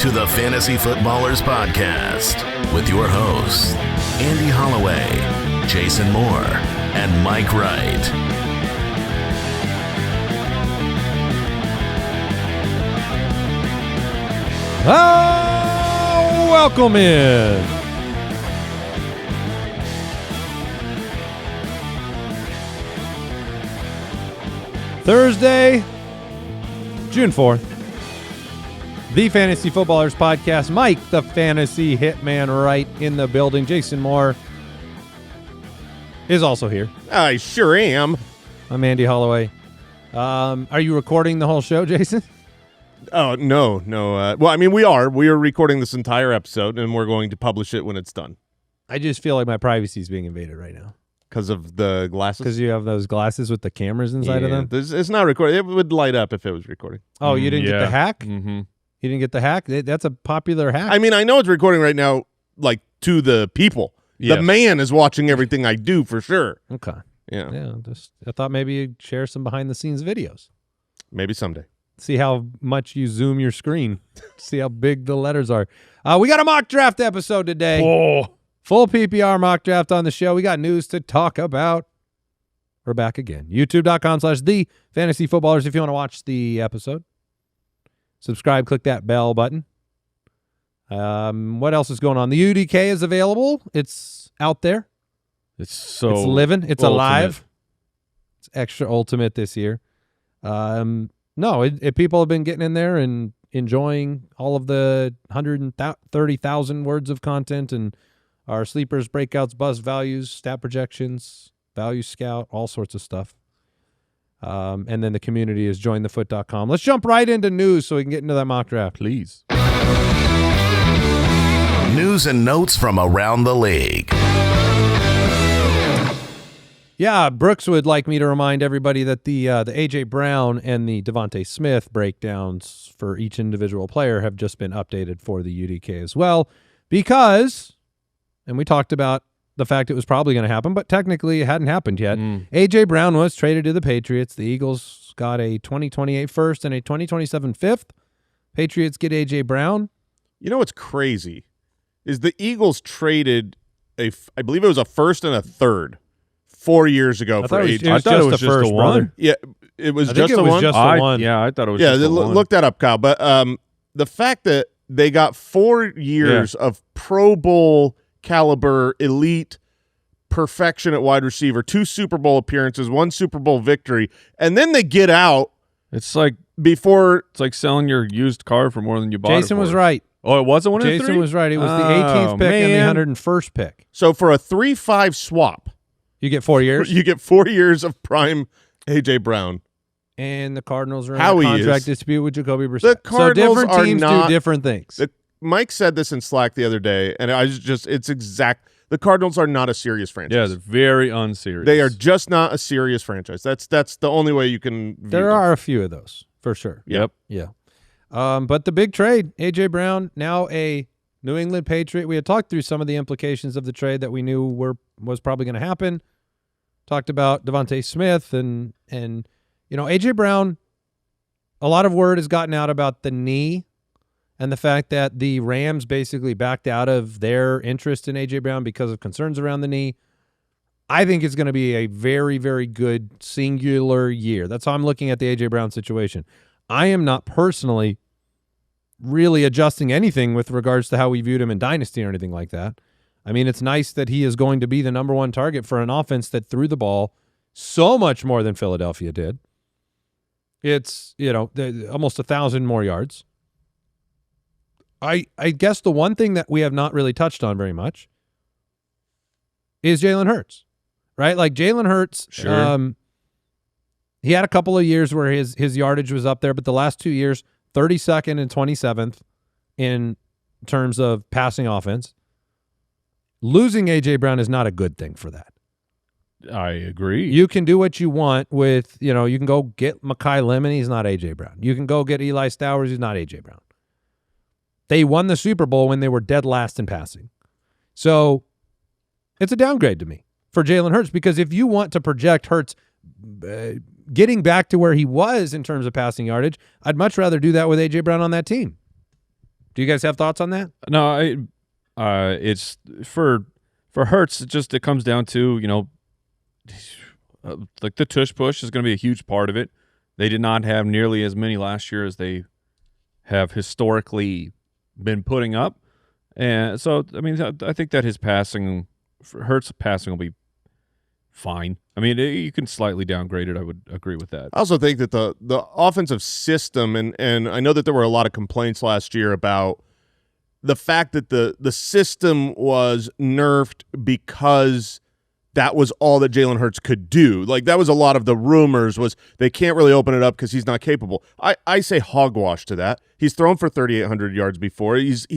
to the Fantasy Footballers Podcast with your hosts, Andy Holloway, Jason Moore, and Mike Wright. Welcome in. Thursday, June 4th. The Fantasy Footballers Podcast. Mike, the Fantasy Hitman Wright, in the building. Jason Moore is also here. I sure am. I'm Andy Holloway. Are you recording the whole show, Jason? Oh, no. Well, I mean, we are. We are recording this entire episode, and we're going to publish it when it's done. I just feel like my privacy is being invaded right now. Because of the glasses? Because you have those glasses with the cameras inside of them? It's not recording. It would light up if it was recording. Oh, you didn't get the hack? Mm-hmm. You didn't get the hack? That's a popular hack. I mean, I know it's recording right now, like, to the people. Yes. The man is watching everything I do, for sure. Okay. Yeah. I thought maybe you'd share some behind-the-scenes videos. Maybe someday. See how much you zoom your screen. See how big the letters are. We got a mock draft episode today. Whoa. Full PPR mock draft on the show. We got news to talk about. We're back again. YouTube.com/TheFantasyFootballers if you want to watch the episode. Subscribe, click that bell button. What else is going on? The UDK is available. It's out there. It's living. It's ultimate. Alive. It's extra ultimate this year. People have been getting in there and enjoying all of the 130,000 words of content and our sleepers, breakouts, buzz values, stat projections, value scout, all sorts of stuff. And then the community is jointhefoot.com. Let's jump right into news so we can get into that mock draft. Please. News and notes from around the league. Yeah, Brooks would like me to remind everybody that the A.J. Brown and the Devontae Smith breakdowns for each individual player have just been updated for the UDK as well because, and we talked about the fact it was probably going to happen, but technically it hadn't happened yet. A.J. Brown was traded to the Patriots. The Eagles got a 2028 first and a 2027 fifth. Patriots get A.J. Brown. You know what's crazy is the Eagles traded I believe it was a first and a third 4 years ago for AJ. I thought it was just the one. Yeah, it was just the one. Just the one. Yeah, I thought it was just the one. Look that up, Kyle. But the fact that they got 4 years of Pro Bowl caliber elite perfection at wide receiver, 2 Super Bowl appearances, 1 Super Bowl victory, and then they get out. It's like selling your used car for more than you bought. Jason was right. Oh, it wasn't one of the 3? Jason was right. It was the 18th pick and the 101st pick. So for a 3-5 swap, you get 4 years. You get 4 years of prime A.J. Brown. And the Cardinals are in a contract dispute with Jacoby Brissett. The Cardinals so different teams do different things. Mike said this in Slack the other day, and it's exact. The Cardinals are not a serious franchise. Yeah, they're very unserious. They are just not a serious franchise. That's the only way you can view There them. are a few of those, for sure. Yep. Yeah. But the big trade, A.J. Brown, now a New England Patriot. We had talked through some of the implications of the trade that we knew was probably going to happen. Talked about Devontae Smith and A.J. Brown, a lot of word has gotten out about the knee and the fact that the Rams basically backed out of their interest in A.J. Brown because of concerns around the knee. I think it's going to be a very, very good singular year. That's how I'm looking at the A.J. Brown situation. I am not personally really adjusting anything with regards to how we viewed him in Dynasty or anything like that. I mean, it's nice that he is going to be the number one target for an offense that threw the ball so much more than Philadelphia did. It's, almost 1,000 more yards. I guess the one thing that we have not really touched on very much is Jalen Hurts, right? Like Jalen Hurts, sure. He had a couple of years where his yardage was up there, but the last 2 years, 32nd and 27th in terms of passing offense. Losing A.J. Brown is not a good thing for that. I agree. You can do what you want with, you can go get Mekhi Lemon. He's not A.J. Brown. You can go get Eli Stowers. He's not A.J. Brown. They won the Super Bowl when they were dead last in passing. So it's a downgrade to me for Jalen Hurts because if you want to project Hurts getting back to where he was in terms of passing yardage, I'd much rather do that with A.J. Brown on that team. Do you guys have thoughts on that? No, it's for Hurts. It comes down to like the tush push is going to be a huge part of it. They did not have nearly as many last year as they have historically been putting up, and so I mean I think that his passing, Hurts passing will be fine. I mean you can slightly downgrade it. I would agree with that. I also think that the offensive system, and I know that there were a lot of complaints last year about the fact that the system was nerfed because that was all that Jalen Hurts could do. Like, that was a lot of the rumors, was they can't really open it up because he's not capable. I say hogwash to that. He's thrown for 3,800 yards before. He's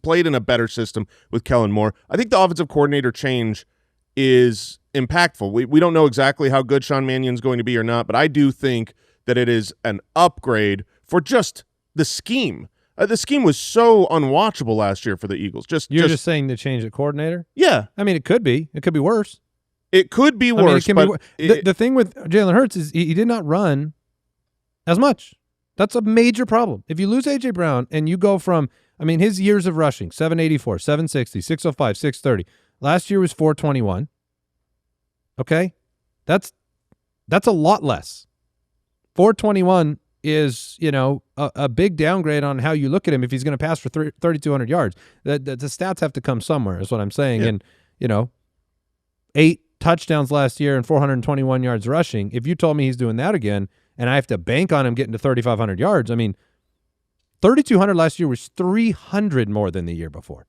played in a better system with Kellen Moore. I think the offensive coordinator change is impactful. We don't know exactly how good Sean Mannion's going to be or not, but I do think that it is an upgrade for just the scheme. The scheme was so unwatchable last year for the Eagles. You're just saying to change the coordinator? Yeah. I mean, it could be. It could be worse. It could be worse. The thing with Jalen Hurts is he did not run as much. That's a major problem. If you lose A.J. Brown and you go from, I mean, his years of rushing, 784, 760, 605, 630. Last year was 421. Okay? That's a lot less. 421 is, a big downgrade on how you look at him if he's going to pass for 3,200 yards. The stats have to come somewhere is what I'm saying. Yeah. And, 8 touchdowns last year and 421 yards rushing. If you told me he's doing that again and I have to bank on him getting to 3,500 yards, I mean, 3,200 last year was 300 more than the year before.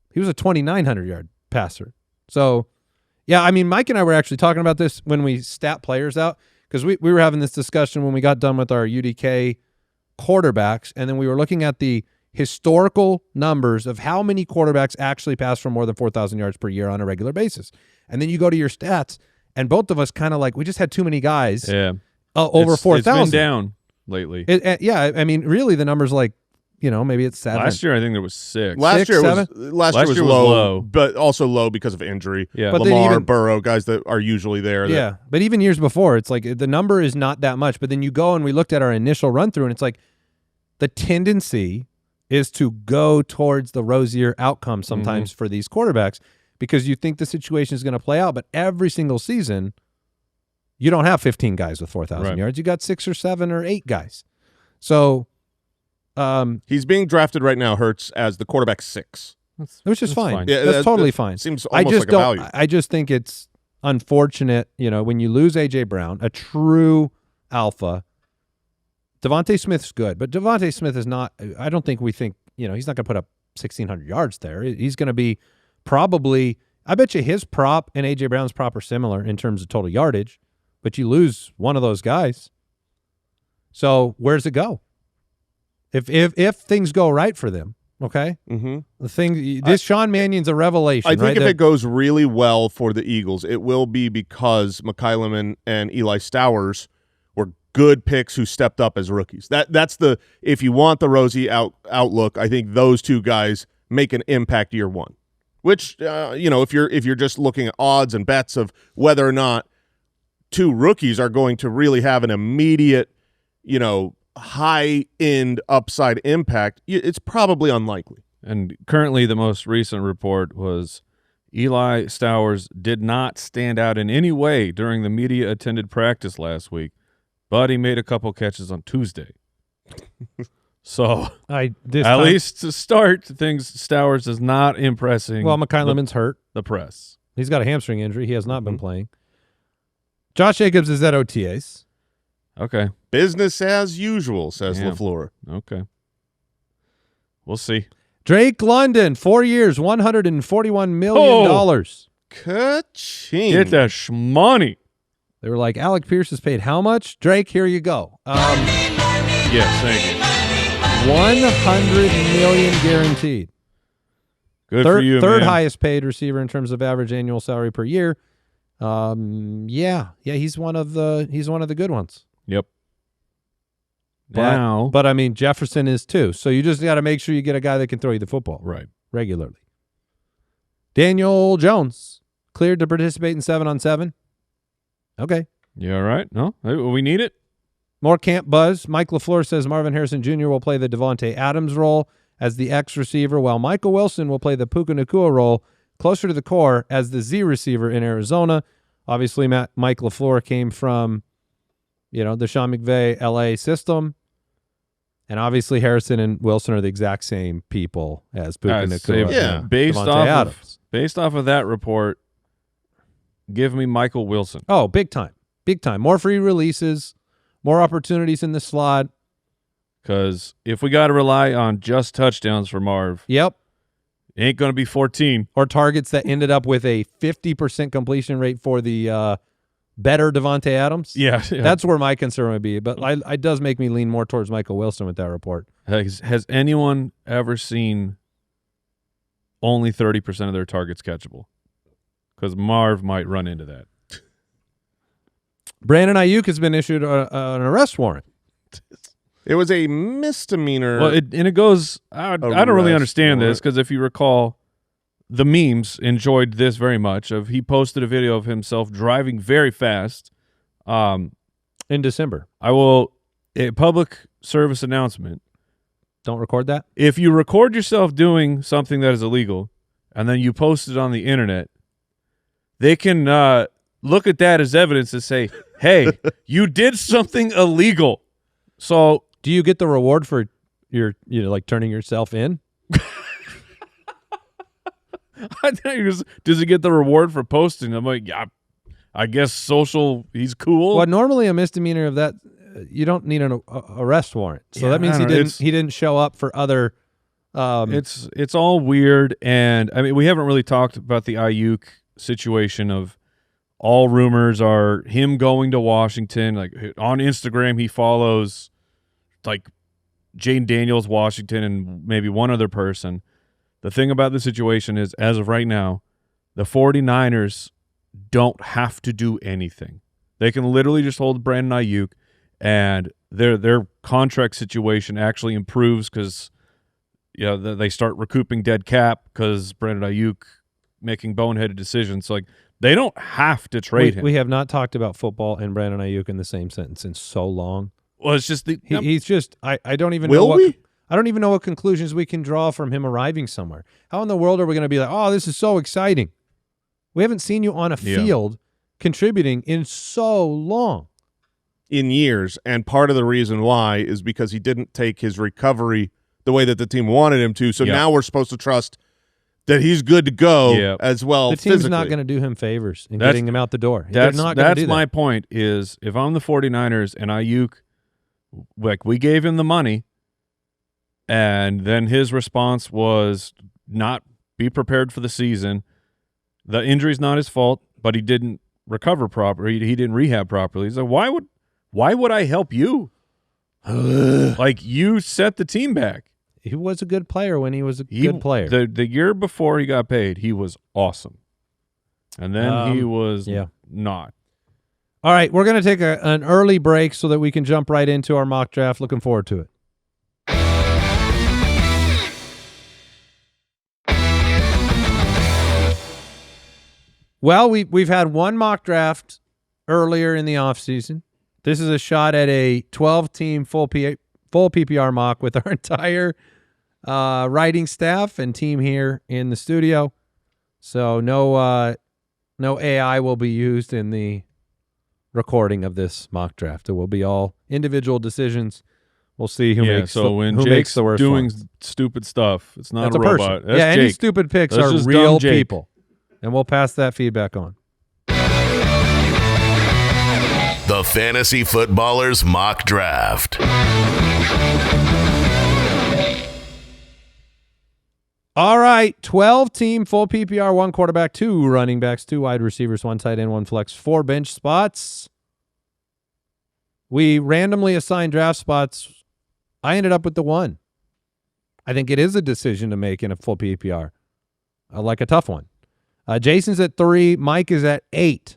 He was a 2,900-yard passer. So, yeah, I mean, Mike and I were actually talking about this when we stat players out, because we were having this discussion when we got done with our UDK quarterbacks, and then we were looking at the historical numbers of how many quarterbacks actually pass for more than 4,000 yards per year on a regular basis. And then you go to your stats, and both of us kind of we just had too many guys over 4,000. It's been down lately. Yeah, I mean, really the number's maybe it's 7. Last year I think there was 6. Last year was low, but also low because of injury. Yeah. But Lamar, Burrow, guys that are usually there. Yeah, but even years before, it's like the number is not that much. But then you go and we looked at our initial run through, and it's like the tendency is to go towards the rosier outcome sometimes for these quarterbacks because you think the situation is going to play out. But every single season, you don't have 15 guys with 4,000 yards. You got 6 or 7 or 8 guys. So he's being drafted right now, Hurts, as the quarterback 6. Which is fine. Yeah, that's totally fine. Seems almost like a value. I just think it's unfortunate, when you lose A.J. Brown, a true alpha. Devontae Smith's good, but Devontae Smith is not – I don't think we think – he's not going to put up 1,600 yards there. He's going to be probably – I bet you his prop and A.J. Brown's prop are similar in terms of total yardage, but you lose one of those guys. So where's it go? If things go right for them, okay? Mm-hmm. This Sean Mannion's a revelation. I think right? if it goes really well for the Eagles, it will be because McKylam and Eli Stowers were good picks who stepped up as rookies. That's if you want the rosy outlook, I think those two guys make an impact year one. Which if you're just looking at odds and bets of whether or not two rookies are going to really have an immediate, high-end upside impact, it's probably unlikely. And currently the most recent report was Eli Stowers did not stand out in any way during the media-attended practice last week, but he made a couple catches on Tuesday. So least to start, things Stowers is not impressing. Well, McKyleman's hurt. The press. He's got a hamstring injury. He has not been playing. Josh Jacobs is at OTAs. Okay. Business as usual, says LaFleur. Okay. We'll see. Drake London, 4 years, $141 million. Ka-ching. Get that shmoney. They were like, Alec Pierce is paid how much? Drake, here you go. Yes, thank you. $100 million guaranteed. Good for you, third man. highest paid receiver in terms of average annual salary per year. He's one of the good ones. Yep. But I mean, Jefferson is too. So you just got to make sure you get a guy that can throw you the football regularly. Daniel Jones cleared to participate in 7-on-7. Okay. You all right? No, we need it. More camp buzz. Mike LaFleur says Marvin Harrison Jr. will play the Devontae Adams role as the X receiver, while Michael Wilson will play the Puka Nacua role closer to the core as the Z receiver in Arizona. Obviously, Mike LaFleur came from, the Sean McVay LA system. And obviously, Harrison and Wilson are the exact same people as Puka Nacua. Yeah. Based off of that report, give me Michael Wilson. Oh, big time. Big time. More free releases, more opportunities in the slot. Because if we got to rely on just touchdowns for Marv, Yep. it ain't going to be 14. Or targets that ended up with a 50% completion rate for the better Devontae Adams. Yeah. That's where my concern would be. But it does make me lean more towards Michael Wilson with that report. Has anyone ever seen only 30% of their targets catchable? Because Marv might run into that. Brandon Ayuk has been issued an arrest warrant. It was a misdemeanor. Well, it goes. I don't really understand this because if you recall, the memes enjoyed this very much. He posted a video of himself driving very fast. In December. A public service announcement. Don't record that. If you record yourself doing something that is illegal and then you post it on the internet, they can look at that as evidence and say, hey, you did something illegal. So do you get the reward for your, turning yourself in? Does he get the reward for posting? I'm like, yeah, I guess he's cool. Well, normally a misdemeanor of that, you don't need an arrest warrant. So that means he didn't show up for other. It's all weird, and I mean we haven't really talked about the Ayuk situation of all rumors are him going to Washington. Like on Instagram, he follows like Jane Daniels, Washington, and maybe one other person. The thing about the situation is, as of right now, the 49ers don't have to do anything. They can literally just hold Brandon Ayuk, and their contract situation actually improves because they start recouping dead cap because Brandon Ayuk making boneheaded decisions. So, like, they don't have to trade him. We have not talked about football and Brandon Ayuk in the same sentence in so long. Well, it's just he's just I don't even know what I don't even know what conclusions we can draw from him arriving somewhere. How in the world are we going to be like, oh, this is so exciting? We haven't seen you on a field contributing in so long. In years, and part of the reason why is because he didn't take his recovery the way that the team wanted him to. So now we're supposed to trust that he's good to go as well. The team's not going to do him favors in getting him out the door. That's that. My point is if I'm the 49ers and Ayuk, like we gave him the money, and then his response was not be prepared for the season. The injury's not his fault, but he didn't recover properly. He didn't rehab properly. He's like, why would I help you? Like, you set the team back. He was a good player when he was a good player. The year before he got paid, he was awesome. And then he was not. All right, we're going to take an early break so that we can jump right into our mock draft. Looking forward to it. Well, we've had one mock draft earlier in the offseason. This is a shot at a 12-team full PPR mock with our entire writing staff and team here in the studio. So no AI will be used in the recording of this mock draft. It will be all individual decisions. We'll see who makes the worst doing ones. Stupid stuff. It's not That's a robot. person. That's Jake. Any stupid picks are real people. And we'll pass that feedback on. The Fantasy Footballers Mock Draft. All right, 12-team full PPR, 1 quarterback, 2 running backs, 2 wide receivers, 1 tight end, 1 flex, 4 bench spots. We randomly assigned draft spots. I ended up with the 1. I think it is a decision to make in a full PPR. I like a tough one. Jason's at 3. Mike is at 8.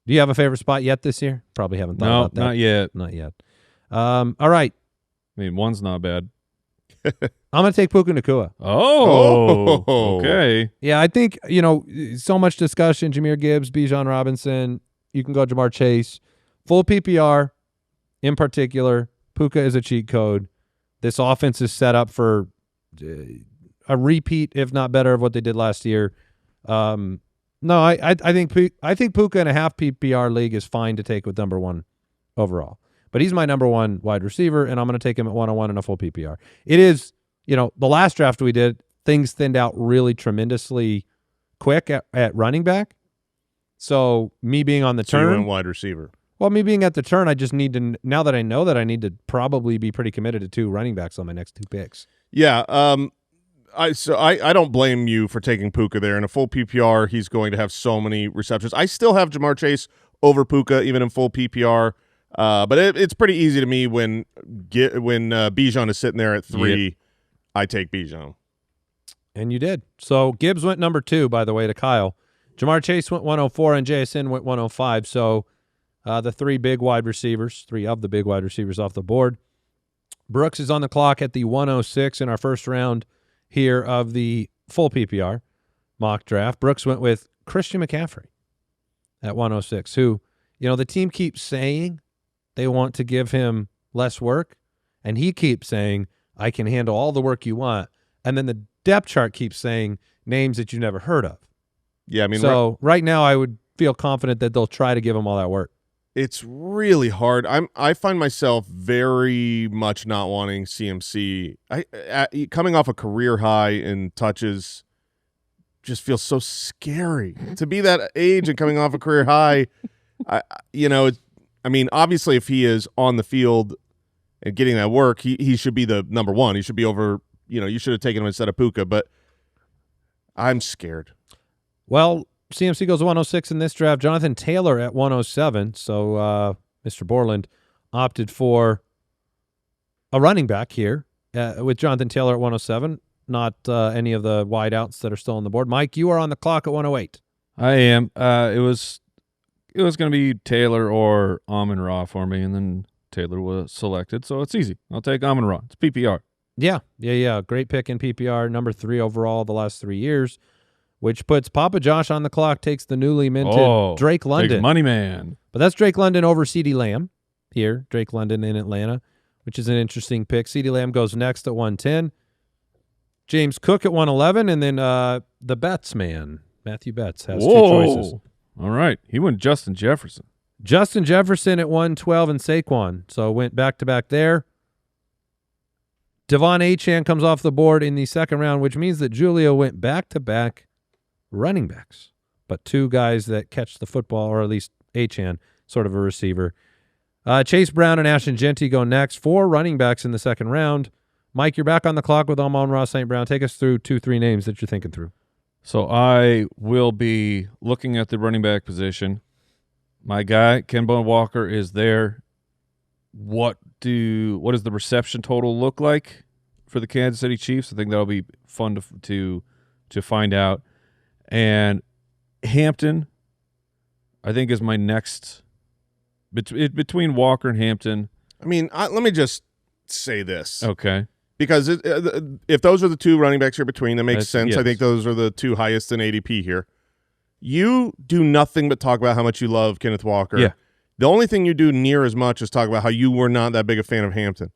Do you have a favorite spot yet this year? Probably haven't thought about that. Not yet. Not yet. All right. I mean, 1's not bad. I'm going to take Puka Nacua. Oh, okay. Yeah, I think, so much discussion. Jahmyr Gibbs, Bijan Robinson. You can go Jamar Chase. Full PPR, in particular, Puka is a cheat code. This offense is set up for a repeat, if not better, of what they did last year. No, I think Puka in a half PPR league is fine to take with number one overall. But he's my number one wide receiver, and I'm going to take him at 101 in a full PPR. It is, the last draft we did, things thinned out really tremendously quick at running back. So me being on the turn. You went wide receiver. Well, me being at the turn, I just need to, now that I know that, I need to probably be pretty committed to 2 running backs on my next 2 picks. Yeah. I don't blame you for taking Puka there. In a full PPR, he's going to have so many receptions. I still have Jamar Chase over Puka, even in full PPR. But it's pretty easy to me when Bijan is sitting there at 3, yep. I take Bijan. And you did. So Gibbs went number 2, by the way, to Kyle. Jamar Chase went 104, and JSN went 105. So the 3 of the big wide receivers off the board. Brooks is on the clock at the 106 in our first round here of the full PPR mock draft. Brooks went with Christian McCaffrey at 106, who, the team keeps saying they want to give him less work, and he keeps saying, I can handle all the work you want. And then the depth chart keeps saying names that you never heard of. Yeah, I mean, so right now I would feel confident that they'll try to give him all that work. It's really hard. I find myself very much not wanting CMC. Coming off a career high in touches just feels so scary. To be that age and coming off a career high, obviously if he is on the field and getting that work, he should be the number 1. He should be over, you should have taken him instead of Puka, but I'm scared. Well, CMC goes 106 in this draft. Jonathan Taylor at 107. So Mr. Borland opted for a running back here with Jonathan Taylor at 107, not any of the wideouts that are still on the board. Mike, you are on the clock at 108. I am. It was going to be Taylor or Amon-Ra for me, and then Taylor was selected, so it's easy. I'll take Amon-Ra. It's PPR. Yeah. Great pick in PPR, number 3 overall the last 3 years, which puts Papa Josh on the clock, takes the newly minted Drake London. Big money man. But that's Drake London over CeeDee Lamb here, Drake London in Atlanta, which is an interesting pick. CeeDee Lamb goes next at 110. James Cook at 111, and then the Betts man, Matthew Betts, has 2 choices. All right. He went Justin Jefferson. Justin Jefferson at 112 and Saquon. So went back-to-back there. Devon Achane comes off the board in the second round, which means that Julio went back-to-back running backs, but 2 guys that catch the football, or at least Achane, sort of a receiver. Chase Brown and Ashton Genty go next. 4 running backs in the second round. Mike, you're back on the clock with Amon-Ra St. Brown. Take us through 2-3 names that you're thinking through. So I will be looking at the running back position. My guy, Kemba Walker, is there. What does the reception total look like for the Kansas City Chiefs? I think that'll be fun to find out. And Hampton, I think, is my next between Walker and Hampton. I mean, let me just say this. Okay. Because if those are the 2 running backs here between, that makes sense. Yes. I think those are the 2 highest in ADP here. You do nothing but talk about how much you love Kenneth Walker. Yeah. The only thing you do near as much is talk about how you were not that big a fan of Hampton.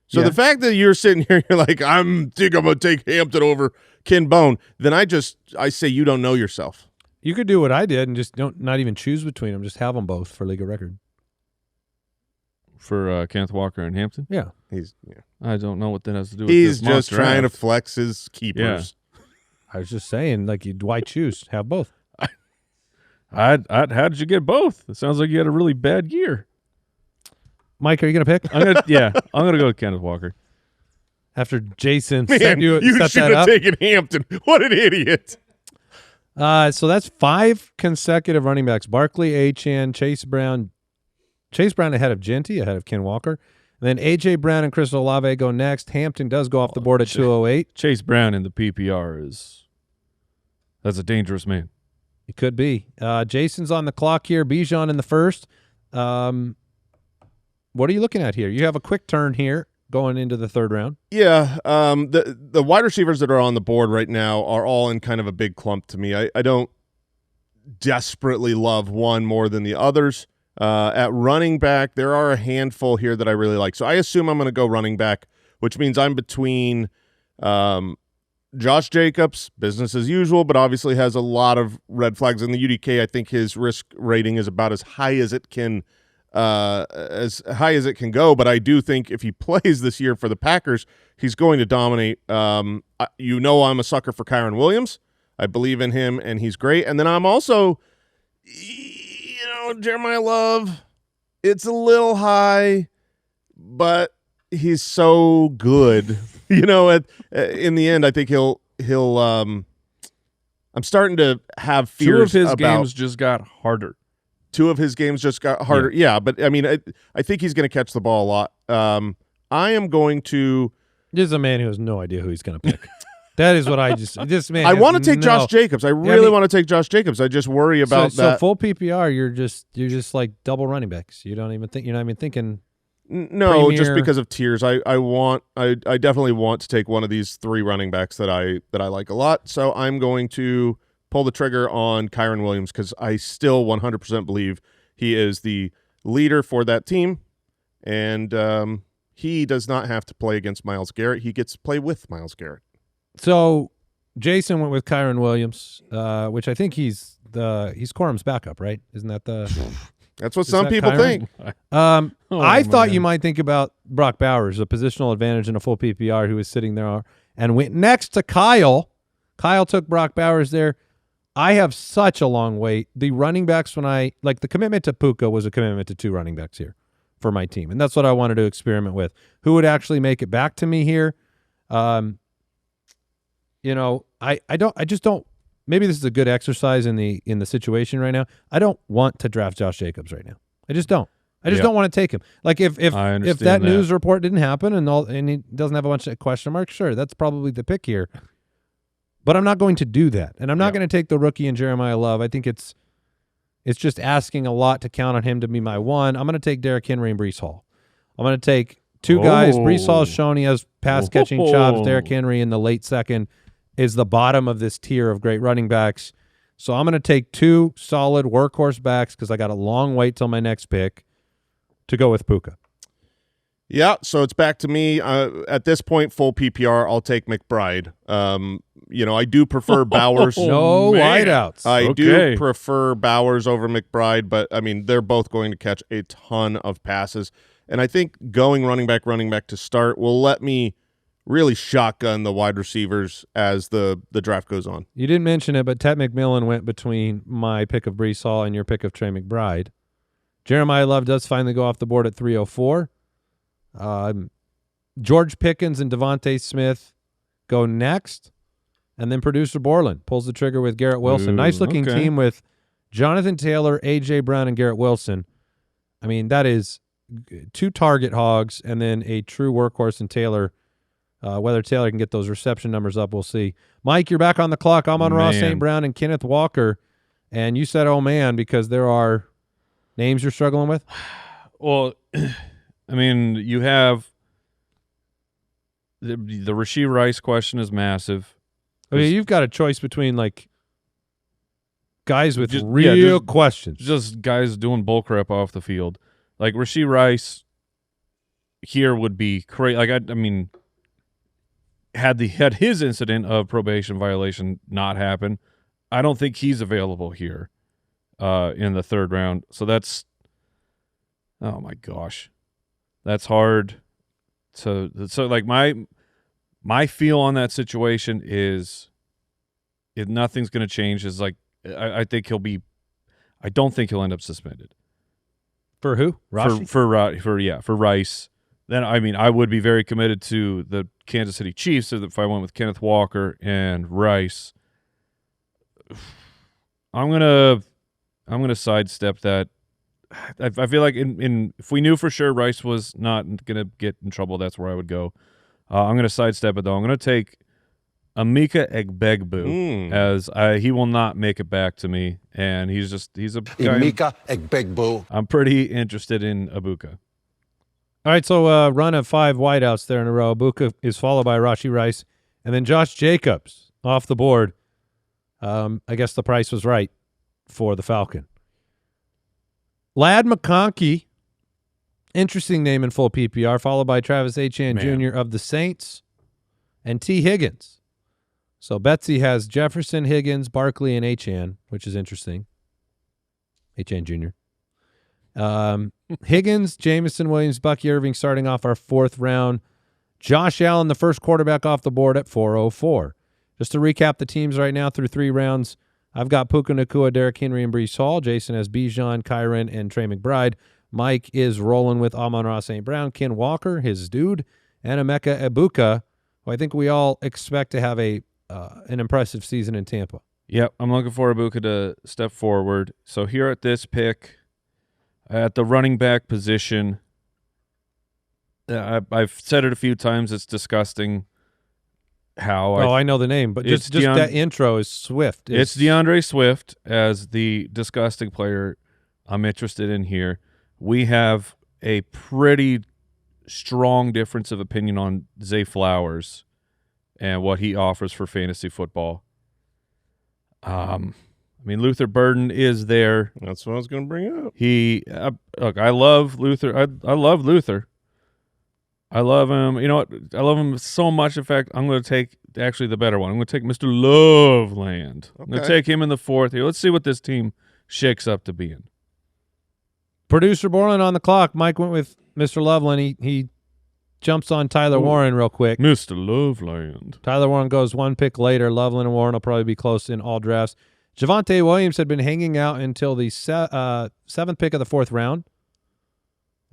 So the fact that you're sitting here, you're like, I think I'm going to take Hampton over Ken Bone, then I say you don't know yourself. You could do what I did and just not even choose between them. Just have them both for league of record. For Kenneth Walker and Hampton? Yeah. I don't know what that has to do with He's this mock just trying to draft. flex his keepers. Yeah. I was just saying, why choose? Have both. How did you get both? It sounds like you had a really bad year. Mike, are you going to pick? I'm going to go with Kenneth Walker. After Jason Man, set you that should have up. taken Hampton. What an idiot. So that's 5 consecutive running backs. Barkley, Achane, Chase Brown ahead of Genty, ahead of Ken Walker. And then A.J. Brown and Chris Olave go next. Hampton does go off the board at 208. Chase Brown in the PPR that's a dangerous man. It could be. Jason's on the clock here. Bijan in the first. What are you looking at here? You have a quick turn here going into the third round. Yeah, the wide receivers that are on the board right now are all in kind of a big clump to me. I don't desperately love one more than the others. At running back, there are a handful here that I really like. So I assume I'm going to go running back, which means I'm between Josh Jacobs, business as usual, but obviously has a lot of red flags in the UDK. I think his risk rating is about as high as it can go. But I do think if he plays this year for the Packers, he's going to dominate. I'm a sucker for Kyren Williams. I believe in him, and he's great. And then I'm also, Jeremiah Love. It's a little high, but he's so good. In the end, I think he'll. I'm starting to have fears. 2 of his about, games just got harder. 2 of his games just got harder. Yeah, but I mean, I think he's going to catch the ball a lot. I am going to. This is a man who has no idea who he's going to pick. That is what I just. This man. I want to take Josh Jacobs. I really want to take Josh Jacobs. I just worry about that. So full PPR, you're just like double running backs. You don't even think. You're not even thinking. No, Premier. just because of tiers. I definitely want to take one of these 3 running backs that I like a lot. So I'm going to pull the trigger on Kyren Williams because I still 100% believe he is the leader for that team, and he does not have to play against Myles Garrett. He gets to play with Myles Garrett. So Jason went with Kyren Williams, which I think he's Corum's backup, right? Isn't that the? That's what some people think. I thought you might think about Brock Bowers, a positional advantage in a full PPR, who was sitting there and went next to Kyle. Kyle took Brock Bowers there. I have such a long wait. The running backs, the commitment to Puka was a commitment to 2 running backs here for my team, and that's what I wanted to experiment with. Who would actually make it back to me here? I just don't. Maybe this is a good exercise in the situation right now. I don't want to draft Josh Jacobs right now. I just don't. I just don't want to take him. Like if that news report didn't happen and he doesn't have a bunch of question marks, sure, that's probably the pick here. But I'm not going to do that, and I'm not going to take the rookie and Jeremiah Love. I think it's just asking a lot to count on him to be my one. I'm going to take Derrick Henry and Breece Hall. I'm going to take 2 guys. Breece Hall has shown he has pass catching chops. Derrick Henry in the late second is the bottom of this tier of great running backs. So I'm going to take 2 solid workhorse backs because I got a long wait till my next pick to go with Puka. Yeah, so it's back to me. At this point, full PPR, I'll take McBride. I do prefer Bowers. No wideouts. I do prefer Bowers over McBride, but, I mean, they're both going to catch a ton of passes. And I think going running back to start will let me really shotgun the wide receivers as the draft goes on. You didn't mention it, but Ted McMillan went between my pick of Breece Hall and your pick of Trey McBride. Jeremiah Love does finally go off the board at 304. George Pickens and Devontae Smith go next, and then producer Borland pulls the trigger with Garrett Wilson. Nice-looking team with Jonathan Taylor, A.J. Brown, and Garrett Wilson. I mean, that is 2 target hogs and then a true workhorse in Taylor. Whether Taylor can get those reception numbers up, we'll see. Mike, you're back on the clock. I'm on Ross St. Brown and Kenneth Walker, and you said, oh, man, because there are names you're struggling with? Well, I mean, you have the Rashee Rice question is massive. I mean, you've got a choice between, like, guys with real questions. Just guys doing bull crap off the field. Like, Rashee Rice here would be crazy. Like, I mean, had his incident of probation violation not happen, I don't think he's available here in the 3rd round. So that's, oh my gosh, that's hard. So like my feel on that situation is, if nothing's going to change, is like I think I don't think he'll end up suspended. For who? Rashi? For Rice. Then, I mean, I would be very committed to the Kansas City Chiefs if I went with Kenneth Walker and Rice. I'm gonna sidestep that. I feel like if we knew for sure Rice was not gonna get in trouble, that's where I would go. I'm gonna sidestep it though. I'm gonna take Emeka Egbegbu as he will not make it back to me, and he's a guy. Emeka Egbegbu. I'm pretty interested in Abuka. All right, so run of 5 wideouts there in a row. Abuka is followed by Rashee Rice, and then Josh Jacobs off the board. I guess the price was right for the Falcon. Ladd McConkey, interesting name in full PPR, followed by Travis Etienne Jr. of the Saints and T. Higgins. So Betsy has Jefferson, Higgins, Barkley, and Etienne, which is interesting. Etienne Jr. Higgins, Jameson Williams, Bucky Irving starting off our 4th round. Josh Allen, the first quarterback off the board at 404. Just to recap the teams right now through 3 rounds, I've got Puka Nacua, Derrick Henry, and Breece Hall. Jason has Bijan, Kyron, and Trey McBride. Mike is rolling with Amon-Ra St. Brown, Ken Walker, his dude, and Emeka Egbuka, who I think we all expect to have an impressive season in Tampa. Yep, I'm looking for Egbuka to step forward. So here at this pick, at the running back position, I've said it a few times, it's disgusting how I know the name, but just that intro is Swift. It's DeAndre Swift as the disgusting player I'm interested in here. We have a pretty strong difference of opinion on Zay Flowers and what he offers for fantasy football. Luther Burden is there. That's what I was going to bring up. Look, I love Luther. I love Luther. I love him. You know what? I love him so much. In fact, I'm going to take actually the better one. I'm going to take Mr. Loveland. I'm going to take him in the 4th here. Let's see what this team shakes up to being. Producer Borland on the clock. Mike went with Mr. Loveland. He jumps on Tyler Warren real quick. Mr. Loveland. Tyler Warren goes 1 pick later. Loveland and Warren will probably be close in all drafts. Javonte Williams had been hanging out until the 7th pick of the 4th round.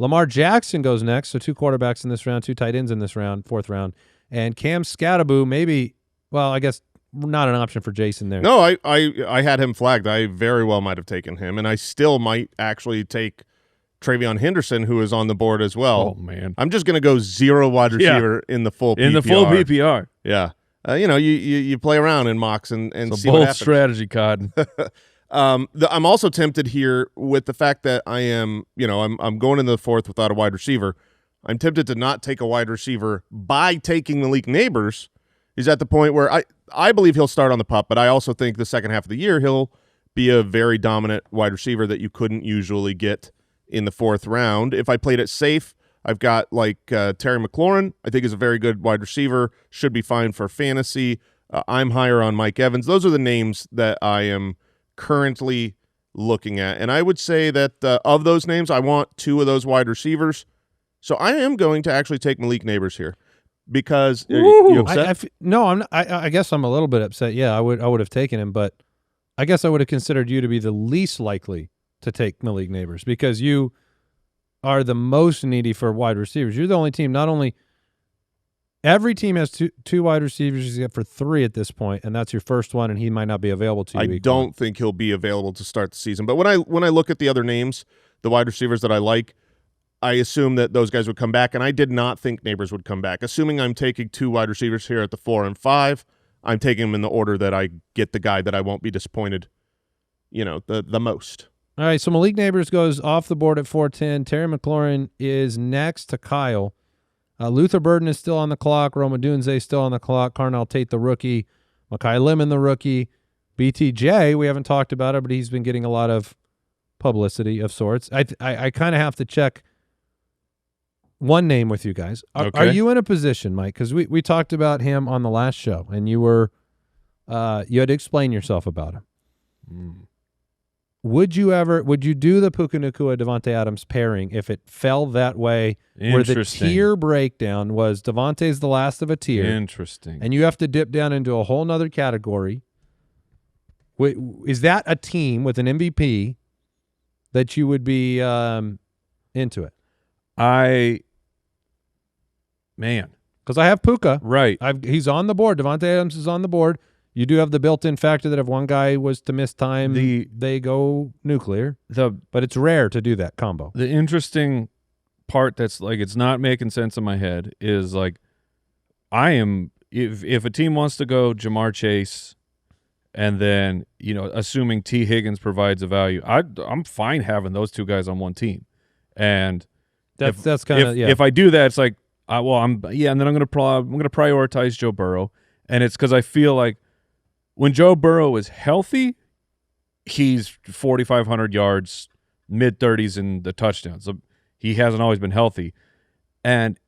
Lamar Jackson goes next, so 2 quarterbacks in this round, 2 tight ends in this round, 4th round. And Cam Scatteraboo, maybe, well, I guess not an option for Jason there. No, I had him flagged. I very well might have taken him, and I still might actually take Travion Henderson, who is on the board as well. Oh, man. I'm just going to go 0 wide receiver in the full PPR. In the full PPR. Yeah. You play around in mocks and see what happens. Bold strategy, Cotton. I'm also tempted here with the fact that I am, I'm going into the 4th without a wide receiver. I'm tempted to not take a wide receiver by taking Malik Neighbors. He's at the point where I believe he'll start on the pup, but I also think the second half of the year he'll be a very dominant wide receiver that you couldn't usually get in the 4th round. If I played it safe, I've got Terry McLaurin. I think is a very good wide receiver. Should be fine for fantasy. I'm higher on Mike Evans. Those are the names that I am currently looking at. And I would say that of those names, I want 2 of those wide receivers. So I am going to actually take Malik Neighbors here because you upset? No, I'm not, I guess I'm a little bit upset. Yeah, I would have taken him, but I guess I would have considered you to be the least likely to take Malik Neighbors because you are the most needy for wide receivers. You're the only team, not only every team has two wide receivers except for 3 at this point, and that's your first one, and he might not be available to you. I don't think he'll be available to start the season. But when I look at the other names, the wide receivers that I like, I assume that those guys would come back, and I did not think Neighbors would come back. Assuming I'm taking 2 wide receivers here at the 4 and 5, I'm taking them in the order that I get the guy that I won't be disappointed, the most. All right, so Malik Neighbors goes off the board at 410. Terry McLaurin is next to Kyle. Luther Burden is still on the clock. Roma Dunze is still on the clock. Carnell Tate, the rookie. Mekhi Lemon, the rookie. BTJ, we haven't talked about it, but he's been getting a lot of publicity of sorts. I kind of have to check one name with you guys. Are you in a position, Mike? Because we talked about him on the last show, and you had to explain yourself about him. Would you do the Puka Nacua Devontae Adams pairing if it fell that way, where the tier breakdown was Devontae's the last of a tier? Interesting. And you have to dip down into a whole nother category. Is that a team with an MVP that you would be into it? Because I have Puka. Right. He's on the board. Devontae Adams is on the board. You do have the built-in factor that if one guy was to miss time, they go nuclear. But it's rare to do that combo. The interesting part that's it's not making sense in my head is I am if a team wants to go Jamar Chase and then assuming T. Higgins provides a value, I'm fine having those 2 guys on one team. And that's kind of if I do that, it's and then I'm going to prioritize Joe Burrow, and it's because I feel like when Joe Burrow is healthy, he's 4,500 yards, mid-30s in the touchdowns. So he hasn't always been healthy. And